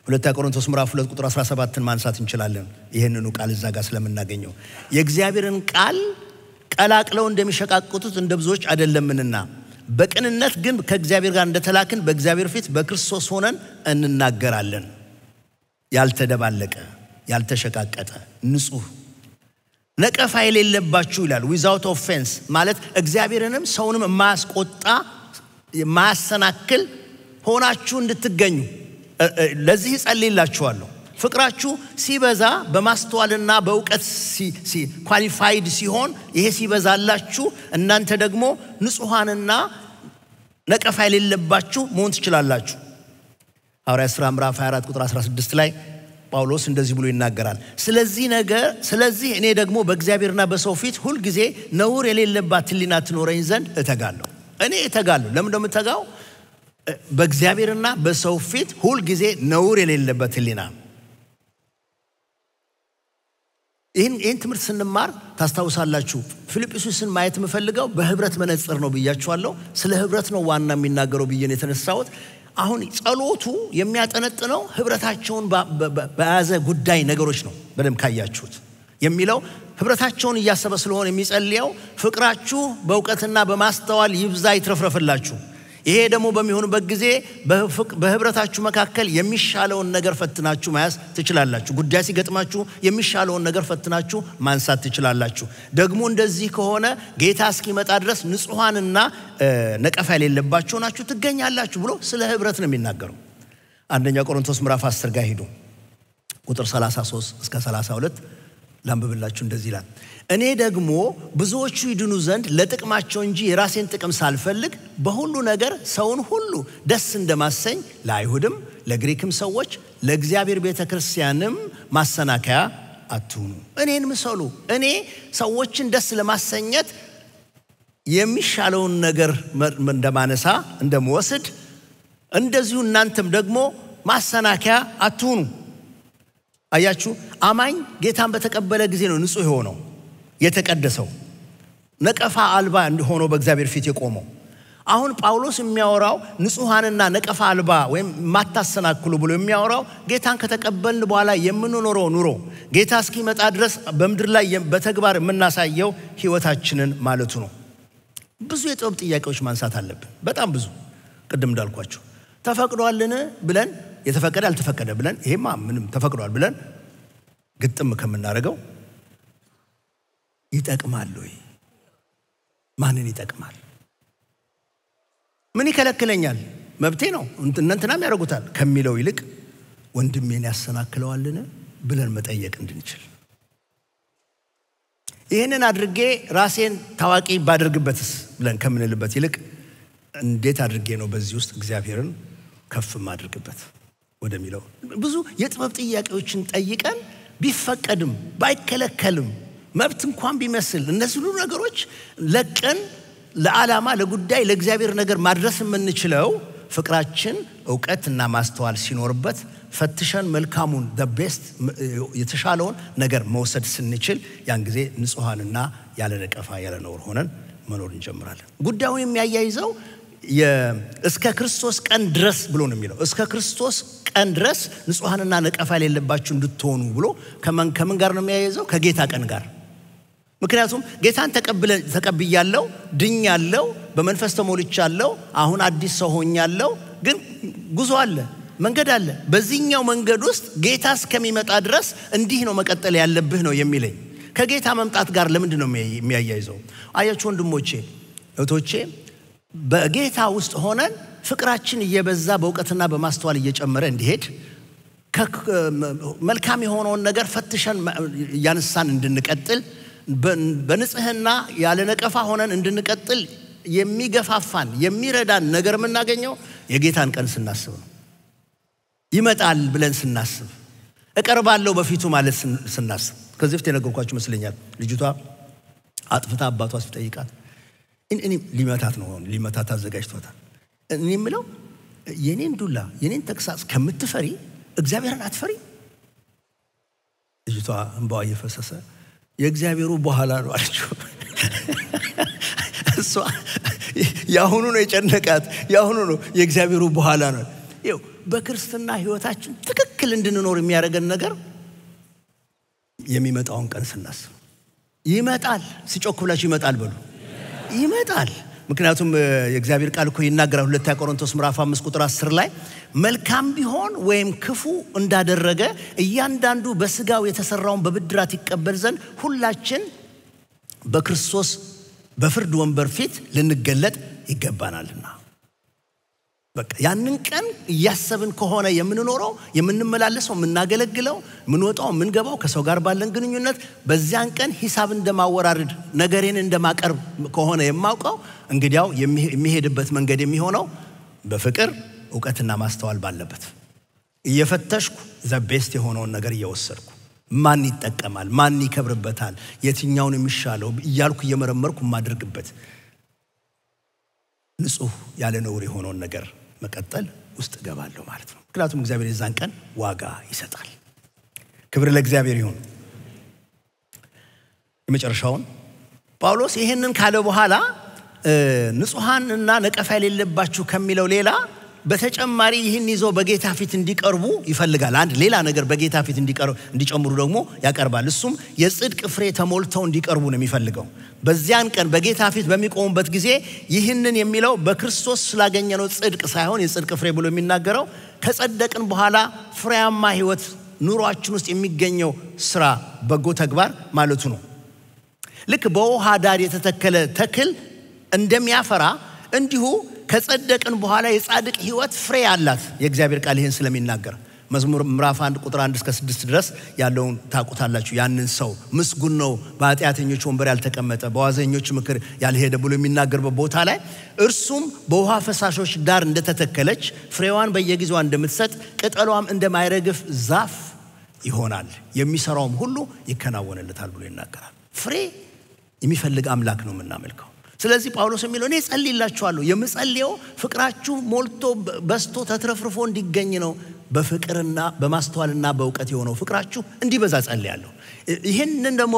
ሁለተኛ ቆሮንቶስ ምዕራፍ 2 ቁጥር 17ን ማንሳት እንችላለን። ይሄንኑ ቃል እዛ ጋር ስለምናገኘው የእግዚአብሔርን ቃል ቀላቅለው እንደሚሸቃቀጡት እንደ ብዙዎች አይደለምንና በቅንነት ግን ከእግዚአብሔር ጋር እንደተላክን በእግዚአብሔር ፊት በክርስቶስ ሆነን እንናገራለን። ያልተደባለቀ ያልተሸቃቀጠ ንጹህ ነቀፋ የሌለባችሁ ይላል። without offense ማለት እግዚአብሔርንም ሰውንም የማያስቆጣ የማያሰናክል ሆናችሁ እንድትገኙ ለዚህ ጸልይላችኋለሁ። ፍቅራችሁ ሲበዛ በማስተዋልና በእውቀት ኳሊፋይድ ሲሆን ይሄ ሲበዛላችሁ እናንተ ደግሞ ንጹሃንና ነቀፋ የሌለባችሁ መሆን ትችላላችሁ። ሐዋርያት ሥራ ምዕራፍ 24 ቁጥር 16 ላይ ጳውሎስ እንደዚህ ብሎ ይናገራል። ስለዚህ እኔ ደግሞ በእግዚአብሔርና በሰው ፊት ሁሉ ጊዜ ነውር የሌለባት ሕሊና ትኖረኝ ዘንድ እተጋለሁ። እኔ እተጋለሁ። ለምን እንደምተጋው? በእግዚአብሔርና በሰው ፊት ሁሉ ጊዜ ነውር የሌለበት ሕሊና። ይህን ትምህርት ስንማር ታስታውሳላችሁ። ፊልጵስዩስን ማየት የምፈልገው በህብረት መነጽር ነው ብያችኋለሁ። ስለ ህብረት ነው ዋና የሚናገረው ብዬን የተነሳሁት። አሁን ጸሎቱ የሚያጠነጥነው ህብረታቸውን በያዘ ጉዳይ ነገሮች ነው። በደም ካያችሁት የሚለው ህብረታቸውን እያሰበ ስለሆነ የሚጸልየው ፍቅራችሁ በእውቀትና በማስተዋል ይብዛ ይትረፍረፍላችሁ። ይሄ ደግሞ በሚሆንበት ጊዜ በህብረታችሁ መካከል የሚሻለውን ነገር ፈትናችሁ መያዝ ትችላላችሁ። ጉዳይ ሲገጥማችሁ የሚሻለውን ነገር ፈትናችሁ ማንሳት ትችላላችሁ። ደግሞ እንደዚህ ከሆነ ጌታ እስኪመጣ ድረስ ንጹሃንና ነቀፋ የሌለባችሁ ናችሁ ትገኛላችሁ ብሎ ስለ ህብረት ነው የሚናገረው። አንደኛ ቆሮንቶስ ምዕራፍ 10 ጋር ሄዱ ቁጥር 33 እስከ 32 ላንብብላችሁ። እንደዚህ ይላል። እኔ ደግሞ ብዙዎቹ ይድኑ ዘንድ ለጥቅማቸው እንጂ የራሴን ጥቅም ሳልፈልግ በሁሉ ነገር ሰውን ሁሉ ደስ እንደማሰኝ ለአይሁድም ለግሪክም ሰዎች ለእግዚአብሔር ቤተክርስቲያንም ማሰናከያ አትሁኑ። እኔን ምሰሉ። እኔ ሰዎችን ደስ ለማሰኘት የሚሻለውን ነገር እንደማነሳ እንደምወስድ እንደዚሁ እናንተም ደግሞ ማሰናከያ አትሁኑ። አያችሁ፣ አማኝ ጌታን በተቀበለ ጊዜ ነው ንጹህ የሆነው የተቀደሰው ነቀፋ አልባ ሆኖ በእግዚአብሔር ፊት የቆመው። አሁን ጳውሎስ የሚያወራው ንጹሃንና ነቀፋ አልባ ወይም ማታሰናክሉ ብሎ የሚያወራው ጌታን ከተቀበልን በኋላ የምንኖረው ኑሮ ጌታ እስኪመጣ ድረስ በመድር ላይ በተግባር የምናሳየው ህይወታችንን ማለቱ ነው። ብዙ የጥበብ ጥያቄዎች ማንሳት አለብን። በጣም ብዙ። ቅድም እንዳልኳችሁ ተፈቅዷልን ብለን የተፈቀደ አልተፈቀደ ብለን ይሄማ ምንም ተፈቅዷል ብለን ግጥም ከምናደርገው ይጠቅማል ወይ? ማንን ይጠቅማል? ምን ይከለክለኛል? መብቴ ነው እንተናም ያደርጉታል ከሚለው ይልቅ ወንድሜን ያሰናክለዋልን ብለን መጠየቅ እንድንችል። ይሄንን አድርጌ ራሴን ታዋቂ ባደርግበትስ ብለን ከምንልበት ይልቅ እንዴት አድርጌ ነው በዚህ ውስጥ እግዚአብሔርን ከፍ ማድርግበት ወደሚለው ብዙ የጥበብ ጥያቄዎችን ጠይቀን ቢፈቀድም ባይከለከልም መብት እንኳን ቢመስል እነዚህ ሁሉ ነገሮች ለቀን ለዓላማ ለጉዳይ ለእግዚአብሔር ነገር ማድረስ የምንችለው ፍቅራችን ዕውቀትና ማስተዋል ሲኖርበት ፈትሸን መልካሙን the best የተሻለውን ነገር መውሰድ ስንችል ያን ጊዜ ንጹሃንና ያለ ነቀፋ ያለ ነውር ሆነን መኖር እንጀምራለን። ጉዳዩን የሚያያይዘው እስከ ክርስቶስ ቀን ድረስ ብሎ ነው የሚለው። እስከ ክርስቶስ ቀን ድረስ ንጹሃንና ነቀፋ የሌለባችሁ እንድትሆኑ ብሎ ከምን ጋር ነው የሚያያይዘው? ከጌታ ቀን ጋር። ምክንያቱም ጌታን ተቀብያለሁ፣ ድኛለሁ፣ በመንፈስ ተሞልቻለሁ፣ አሁን አዲስ ሰው ሆኛለሁ። ግን ጉዞ አለ፣ መንገድ አለ። በዚህኛው መንገድ ውስጥ ጌታ እስከሚመጣ ድረስ እንዲህ ነው መቀጠል ያለብህ ነው የሚለኝ። ከጌታ መምጣት ጋር ለምንድን ነው የሚያያይዘው? አያችሁ ወንድሞቼ እህቶቼ፣ በጌታ ውስጥ ሆነን ፍቅራችን እየበዛ በእውቀትና በማስተዋል እየጨመረ እንዲሄድ መልካም የሆነውን ነገር ፈትሸን ያንሳን እንድንቀጥል በንጽህና ያለ ነቀፋ ሆነን እንድንቀጥል የሚገፋፋን የሚረዳን ነገር የምናገኘው የጌታን ቀን ስናስብ ነው። ይመጣል ብለን ስናስብ፣ እቀርባለሁ በፊቱ ማለት ስናስብ። ከዚህ በፊት የነገርኳችሁ መስለኛል። ልጅቷ አጥፍታ አባቷ ሲጠይቃት እኔ ሊመታት አዘጋጅቷታል። እኔ የምለው የኔን ዱላ የኔን ተክሳስ ከምትፈሪ እግዚአብሔርን አትፈሪ? ልጅቷ እንባዋ እየፈሰሰ የእግዚአብሔሩ በኋላ ነው አለችው። እሷ ያሁኑ ነው የጨነቃት፣ ያሁኑ ነው የእግዚአብሔሩ በኋላ ነው። ይኸው በክርስትና ህይወታችን ትክክል እንድንኖር የሚያደርገን ነገር የሚመጣውን ቀን ስናስብ ይመጣል። ሲጮክ ብላችሁ ይመጣል በሉ። ይመጣል። ምክንያቱም የእግዚአብሔር ቃል እኮ ይናገራል። 2 ቆሮንቶስ ምዕራፍ 5 ቁጥር 10 ላይ መልካም ቢሆን ወይም ክፉ እንዳደረገ እያንዳንዱ በስጋው የተሰራውን በብድራት ይቀበል ዘንድ ሁላችን በክርስቶስ በፍርድ ወንበር ፊት ልንገለጥ ይገባናልና። በቃ ያንን ቀን እያሰብን ከሆነ የምንኖረው የምንመላለሰው የምናገለግለው ምንወጣው ምንገባው ከሰው ጋር ባለን ግንኙነት በዚያን ቀን ሂሳብ እንደማወራረድ ነገሬን እንደማቀርብ ከሆነ የማውቀው እንግዲያው የሚሄድበት መንገድ የሚሆነው በፍቅር ዕውቀትና ማስተዋል ባለበት እየፈተሽኩ ዘቤስት የሆነውን ነገር እየወሰድኩ ማን ይጠቀማል ማን ይከብርበታል የትኛውን የሚሻለው እያልኩ እየመረመርኩ ማድርግበት ንጹህ ያለ ነውር የሆነውን ነገር መቀጠል ውስጥ ገባለሁ ማለት ነው። ምክንያቱም እግዚአብሔር የዛን ቀን ዋጋ ይሰጣል። ክብር ለእግዚአብሔር ይሁን። የመጨረሻውን ጳውሎስ ይሄንን ካለ በኋላ ንጹሃንና ነቀፋ የሌለባችሁ ከሚለው ሌላ በተጨማሪ ይህን ይዞ በጌታ ፊት እንዲቀርቡ ይፈልጋል። አንድ ሌላ ነገር በጌታ ፊት እንዲጨምሩ ደግሞ ያቀርባል። እሱም የጽድቅ ፍሬ ተሞልተው እንዲቀርቡ ነው የሚፈልገው። በዚያን ቀን በጌታ ፊት በሚቆሙበት ጊዜ ይህንን የሚለው በክርስቶስ ስላገኘነው ጽድቅ ሳይሆን የጽድቅ ፍሬ ብሎ የሚናገረው ከጸደቅን በኋላ ፍሬያማ ህይወት ኑሯችን ውስጥ የሚገኘው ስራ በጎ ተግባር ማለቱ ነው። ልክ በውሃ ዳር የተተከለ ተክል እንደሚያፈራ እንዲሁ ከጸደቅን በኋላ የጻድቅ ህይወት ፍሬ አላት። የእግዚአብሔር ቃል ይሄን ስለሚናገር መዝሙር ምዕራፍ 1 ቁጥር 1 እስከ 6 ድረስ ያለውን ታውቁታላችሁ። ያንን ሰው ምስጉን ነው በኃጢአተኞች ወንበር ያልተቀመጠ በዋዘኞች ምክር ያልሄደ ብሎ የሚናገርበት ቦታ ላይ እርሱም በውሃ ፈሳሾች ዳር እንደተተከለች ፍሬዋን በየጊዜው እንደምትሰጥ ቅጠሏም እንደማይረግፍ ዛፍ ይሆናል፣ የሚሰራውም ሁሉ ይከናወንለታል ብሎ ይናገራል። ፍሬ የሚፈልግ አምላክ ነው የምናመልከው። ስለዚህ ጳውሎስ የሚለው እኔ ጸልይላችኋለሁ የምጸልየው ፍቅራችሁ ሞልቶ በስቶ ተትረፍርፎ እንዲገኝ ነው። በፍቅርና በማስተዋልና በእውቀት የሆነው ፍቅራችሁ እንዲበዛ ጸልያለሁ። ይሄንን ደግሞ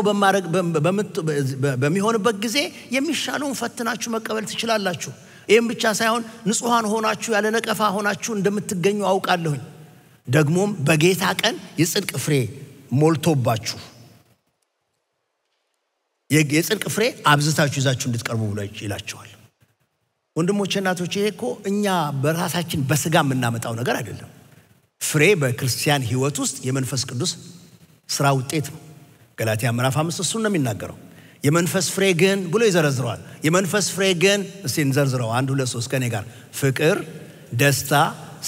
በሚሆንበት ጊዜ የሚሻለውን ፈትናችሁ መቀበል ትችላላችሁ። ይሄን ብቻ ሳይሆን ንጹሃን ሆናችሁ ያለ ነቀፋ ሆናችሁ እንደምትገኙ አውቃለሁኝ። ደግሞም በጌታ ቀን የጽድቅ ፍሬ ሞልቶባችሁ የጽድቅ ፍሬ አብዝታችሁ ይዛችሁ እንድትቀርቡ ብሎ ይላችኋል። ወንድሞቼ እናቶቼ ይሄ እኮ እኛ በራሳችን በስጋ የምናመጣው ነገር አይደለም። ፍሬ በክርስቲያን ህይወት ውስጥ የመንፈስ ቅዱስ ስራ ውጤት ነው። ገላትያ ምዕራፍ 5 እሱን ነው የሚናገረው። የመንፈስ ፍሬ ግን ብሎ ይዘረዝረዋል። የመንፈስ ፍሬ ግን እስቲ እንዘርዝረው 1 2 3 ከኔ ጋር ፍቅር፣ ደስታ፣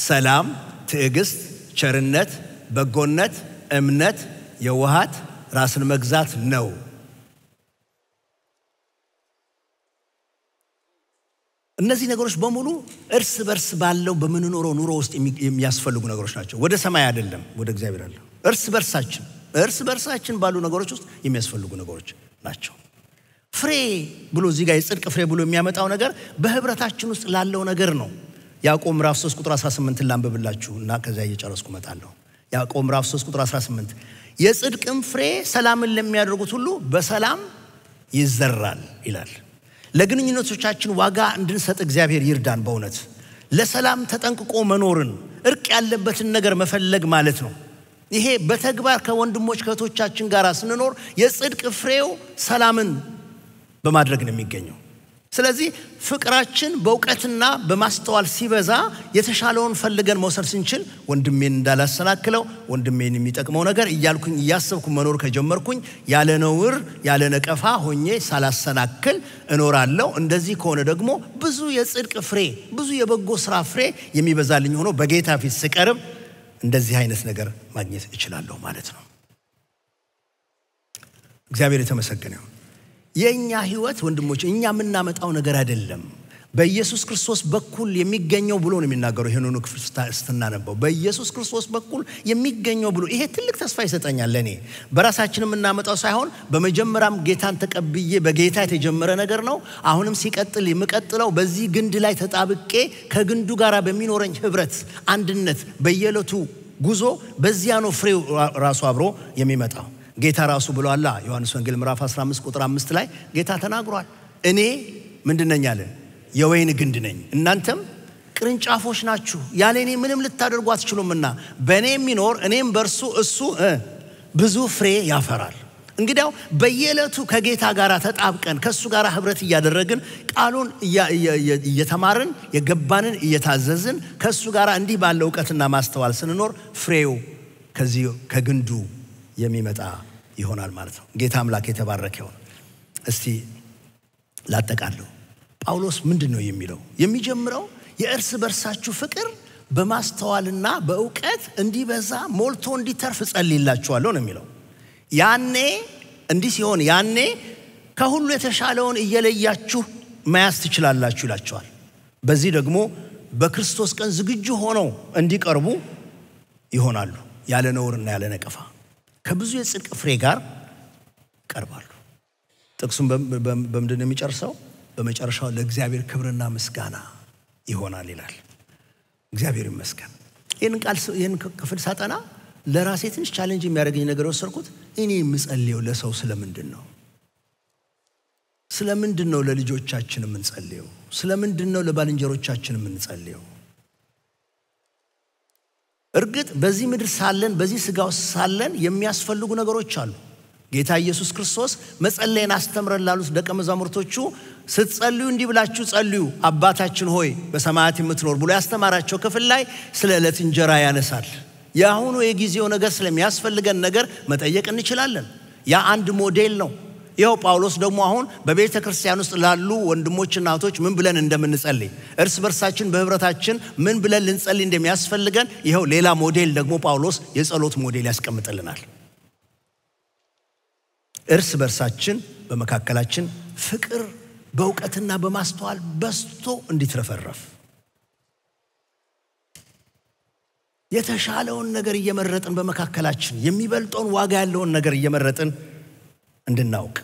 ሰላም፣ ትዕግስት፣ ቸርነት፣ በጎነት፣ እምነት፣ የዋሃት፣ ራስን መግዛት ነው። እነዚህ ነገሮች በሙሉ እርስ በርስ ባለው በምንኖረው ኑሮ ውስጥ የሚያስፈልጉ ነገሮች ናቸው። ወደ ሰማይ አይደለም ወደ እግዚአብሔር አይደለም። እርስ በርሳችን ባሉ ነገሮች ውስጥ የሚያስፈልጉ ነገሮች ናቸው። ፍሬ ብሎ እዚህ ጋር የጽድቅ ፍሬ ብሎ የሚያመጣው ነገር በህብረታችን ውስጥ ላለው ነገር ነው። ያዕቆብ ምዕራፍ 3 ቁጥር 18 ላንብብላችሁና ከዛ እየጨረስኩ መጣለሁ። ያዕቆብ ምዕራፍ 3 ቁጥር 18 የጽድቅም ፍሬ ሰላምን ለሚያደርጉት ሁሉ በሰላም ይዘራል ይላል። ለግንኙነቶቻችን ዋጋ እንድንሰጥ እግዚአብሔር ይርዳን። በእውነት ለሰላም ተጠንቅቆ መኖርን እርቅ ያለበትን ነገር መፈለግ ማለት ነው። ይሄ በተግባር ከወንድሞች ከእህቶቻችን ጋር ስንኖር የጽድቅ ፍሬው ሰላምን በማድረግ ነው የሚገኘው። ስለዚህ ፍቅራችን በእውቀትና በማስተዋል ሲበዛ የተሻለውን ፈልገን መውሰድ ስንችል ወንድሜን እንዳላሰናክለው ወንድሜን የሚጠቅመው ነገር እያልኩኝ እያሰብኩ መኖር ከጀመርኩኝ ያለ ነውር ያለ ነቀፋ ሆኜ ሳላሰናክል እኖራለሁ። እንደዚህ ከሆነ ደግሞ ብዙ የጽድቅ ፍሬ ብዙ የበጎ ስራ ፍሬ የሚበዛልኝ ሆኖ በጌታ ፊት ስቀርብ እንደዚህ አይነት ነገር ማግኘት እችላለሁ ማለት ነው። እግዚአብሔር የተመሰገነ ይሁን። የኛ ህይወት ወንድሞች እኛ የምናመጣው ነገር አይደለም። በኢየሱስ ክርስቶስ በኩል የሚገኘው ብሎ ነው የሚናገረው። ይሄንን ክፍል ስናነበው በኢየሱስ ክርስቶስ በኩል የሚገኘው ብሎ ይሄ ትልቅ ተስፋ ይሰጠኛል ለኔ። በራሳችን የምናመጣው ሳይሆን በመጀመሪያም ጌታን ተቀብዬ በጌታ የተጀመረ ነገር ነው። አሁንም ሲቀጥል የምቀጥለው በዚህ ግንድ ላይ ተጣብቄ ከግንዱ ጋር በሚኖረኝ ህብረት አንድነት በየለቱ ጉዞ በዚያ ነው ፍሬው ራሱ አብሮ የሚመጣው። ጌታ ራሱ ብሏል ዮሐንስ ወንጌል ምዕራፍ 15 ቁጥር 5 ላይ ጌታ ተናግሯል። እኔ ምንድነኝ አለ? የወይን ግንድ ነኝ፣ እናንተም ቅርንጫፎች ናችሁ። ያለ እኔ ምንም ልታደርጉ አትችሉምና በእኔ የሚኖር እኔም በእርሱ እሱ ብዙ ፍሬ ያፈራል። እንግዲያው በየዕለቱ ከጌታ ጋር ተጣብቀን ከሱ ጋር ህብረት እያደረግን ቃሉን እየተማርን የገባንን እየታዘዝን ከሱ ጋር እንዲህ ባለ ዕውቀትና ማስተዋል ስንኖር ፍሬው ከዚህ ከግንዱ የሚመጣ ይሆናል ማለት ነው። ጌታ አምላክ የተባረከ ይሁን። እስቲ ላጠቃለው ጳውሎስ ምንድነው የሚለው? የሚጀምረው የእርስ በርሳችሁ ፍቅር በማስተዋልና በዕውቀት እንዲበዛ ሞልቶ እንዲተርፍ ጸልይላችኋለሁ ነው የሚለው። ያኔ እንዲህ ሲሆን ያኔ ከሁሉ የተሻለውን እየለያችሁ መያዝ ትችላላችሁ ይላችኋል። በዚህ ደግሞ በክርስቶስ ቀን ዝግጁ ሆነው እንዲቀርቡ ይሆናሉ፣ ያለ ነውርና ያለ ነቀፋ ከብዙ የጽድቅ ፍሬ ጋር ቀርባሉ። ጥቅሱን በምንድን ነው የሚጨርሰው? በመጨረሻው ለእግዚአብሔር ክብርና ምስጋና ይሆናል ይላል። እግዚአብሔር ይመስገን። ይህን ክፍል ሳጠና ለራሴ ትንሽ ቻሌንጅ የሚያደርገኝ ነገር ወሰድኩት። እኔ የምጸልየው ለሰው ስለምንድን ነው? ስለምንድን ነው ለልጆቻችን የምንጸልየው? ስለምንድን ነው ለባልንጀሮቻችን የምንጸልየው? እርግጥ በዚህ ምድር ሳለን በዚህ ስጋው ሳለን የሚያስፈልጉ ነገሮች አሉ። ጌታ ኢየሱስ ክርስቶስ መጸለይን አስተምረን ላሉት ደቀ መዛሙርቶቹ ስትጸልዩ እንዲህ ብላችሁ ጸልዩ፣ አባታችን ሆይ በሰማያት የምትኖር ብሎ ያስተማራቸው ክፍል ላይ ስለ ዕለት እንጀራ ያነሳል። ያሁኑ የጊዜው ነገር ስለሚያስፈልገን ነገር መጠየቅ እንችላለን። ያ አንድ ሞዴል ነው። ይኸው ጳውሎስ ደግሞ አሁን በቤተ ክርስቲያን ውስጥ ላሉ ወንድሞችና እህቶች ምን ብለን እንደምንጸልይ እርስ በርሳችን በህብረታችን ምን ብለን ልንጸልይ እንደሚያስፈልገን ይኸው ሌላ ሞዴል ደግሞ ጳውሎስ የጸሎት ሞዴል ያስቀምጥልናል። እርስ በርሳችን በመካከላችን ፍቅር በዕውቀትና በማስተዋል በስቶ እንዲትረፈረፍ የተሻለውን ነገር እየመረጥን በመካከላችን የሚበልጠውን ዋጋ ያለውን ነገር እየመረጥን እንድናውቅ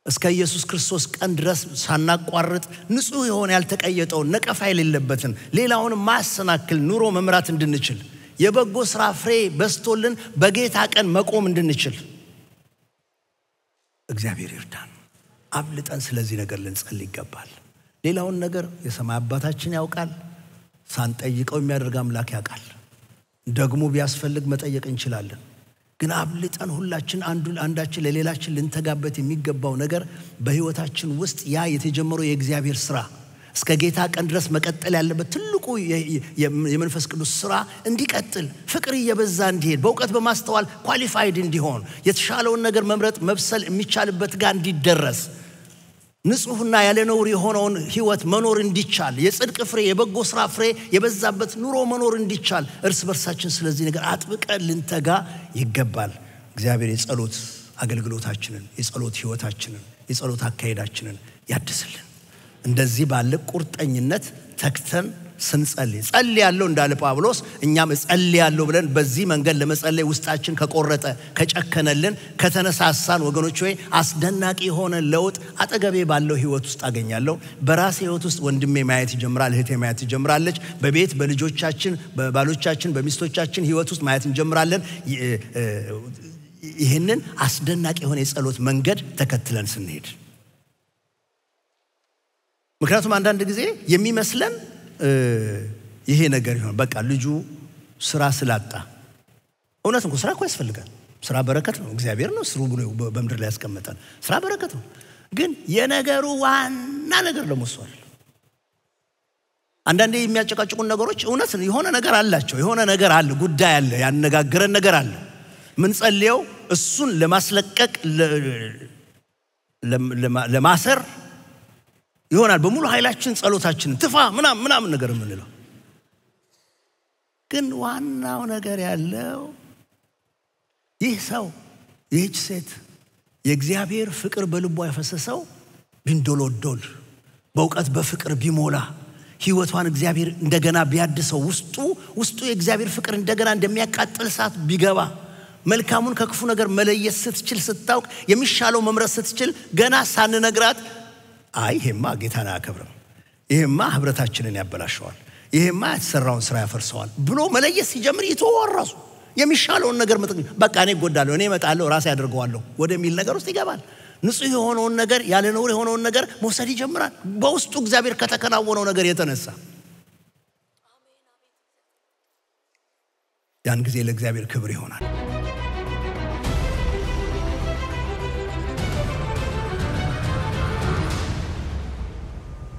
እስከ ኢየሱስ ክርስቶስ ቀን ድረስ ሳናቋርጥ ንጹህ የሆነ ያልተቀየጠውን ነቀፋ የሌለበትን ሌላውን ማሰናክል ኑሮ መምራት እንድንችል የበጎ ስራ ፍሬ በስቶልን በጌታ ቀን መቆም እንድንችል እግዚአብሔር ይርዳን። አብልጠን ስለዚህ ነገር ልንጸልይ ይገባል። ሌላውን ነገር የሰማይ አባታችን ያውቃል። ሳንጠይቀው የሚያደርግ አምላክ ያውቃል። ደግሞ ቢያስፈልግ መጠየቅ እንችላለን። ግን አብልጠን ሁላችን አንዳችን ለሌላችን ልንተጋበት የሚገባው ነገር በህይወታችን ውስጥ ያ የተጀመረው የእግዚአብሔር ስራ እስከ ጌታ ቀን ድረስ መቀጠል ያለበት ትልቁ የመንፈስ ቅዱስ ስራ እንዲቀጥል ፍቅር እየበዛ እንዲሄድ በዕውቀት በማስተዋል ኳሊፋይድ እንዲሆን የተሻለውን ነገር መምረጥ መብሰል የሚቻልበት ጋር እንዲደረስ ንጹህና ያለ ነውር የሆነውን ህይወት መኖር እንዲቻል የጽድቅ ፍሬ የበጎ ስራ ፍሬ የበዛበት ኑሮ መኖር እንዲቻል እርስ በርሳችን ስለዚህ ነገር አጥብቀን ልንተጋ ይገባል። እግዚአብሔር የጸሎት አገልግሎታችንን የጸሎት ህይወታችንን የጸሎት አካሄዳችንን ያድስልን። እንደዚህ ባለ ቁርጠኝነት ተክተን ስንጸልይ ጸልያለሁ እንዳለ ጳውሎስ እኛም ጸልያለሁ ብለን በዚህ መንገድ ለመጸለይ ውስጣችን ከቆረጠ ከጨከነልን ከተነሳሳን ወገኖች ሆይ አስደናቂ የሆነ ለውጥ አጠገቤ ባለው ህይወት ውስጥ አገኛለሁ። በራሴ ህይወት ውስጥ ወንድሜ ማየት ይጀምራል፣ እህቴ ማየት ትጀምራለች። በቤት በልጆቻችን በባሎቻችን በሚስቶቻችን ህይወት ውስጥ ማየት እንጀምራለን። ይሄንን አስደናቂ የሆነ የጸሎት መንገድ ተከትለን ስንሄድ ምክንያቱም አንዳንድ ጊዜ የሚመስለን ይሄ ነገር ይሆን በቃ ልጁ ስራ ስላጣ እውነት ነው። ስራ እኮ ያስፈልጋል። ስራ በረከት ነው። እግዚአብሔር ነው ስሩ ብሎ በመድር ላይ ያስቀመጠን ስራ በረከት ነው። ግን የነገሩ ዋና ነገር ለሞሷል አንዳንዴ የሚያጨቃጭቁን ነገሮች እውነት የሆነ ነገር አላቸው። የሆነ ነገር አለ፣ ጉዳይ አለ፣ ያነጋገረን ነገር አለ። ምን ጸልየው እሱን ለማስለቀቅ ለማሰር ይሆናል በሙሉ ኃይላችን ጸሎታችን ትፋ ምናምን ነገር ምንለው። ግን ዋናው ነገር ያለው ይህ ሰው ይህች ሴት የእግዚአብሔር ፍቅር በልቧ ያፈሰሰው ቢንዶሎዶል በዕውቀት በፍቅር ቢሞላ ህይወቷን እግዚአብሔር እንደገና ቢያድሰው ውስጡ የእግዚአብሔር ፍቅር እንደገና እንደሚያቃጥል እሳት ቢገባ መልካሙን ከክፉ ነገር መለየት ስትችል ስታውቅ የሚሻለው መምረጥ ስትችል ገና ሳንነግራት አይ ይሄማ ጌታን አያከብርም፣ ይሄማ ህብረታችንን ያበላሸዋል፣ ይሄማ የተሰራውን ስራ ያፈርሰዋል ብሎ መለየት ሲጀምር ይተወራሱ የሚሻለውን ነገር በቃ እኔ ጎዳለሁ እኔ እመጣለሁ ራሴ ያደርገዋለሁ ወደሚል ነገር ውስጥ ይገባል ንጹህ የሆነውን ነገር ያለ ነውር የሆነውን ነገር መውሰድ ይጀምራል በውስጡ እግዚአብሔር ከተከናወነው ነገር የተነሳ ያን ጊዜ ለእግዚአብሔር ክብር ይሆናል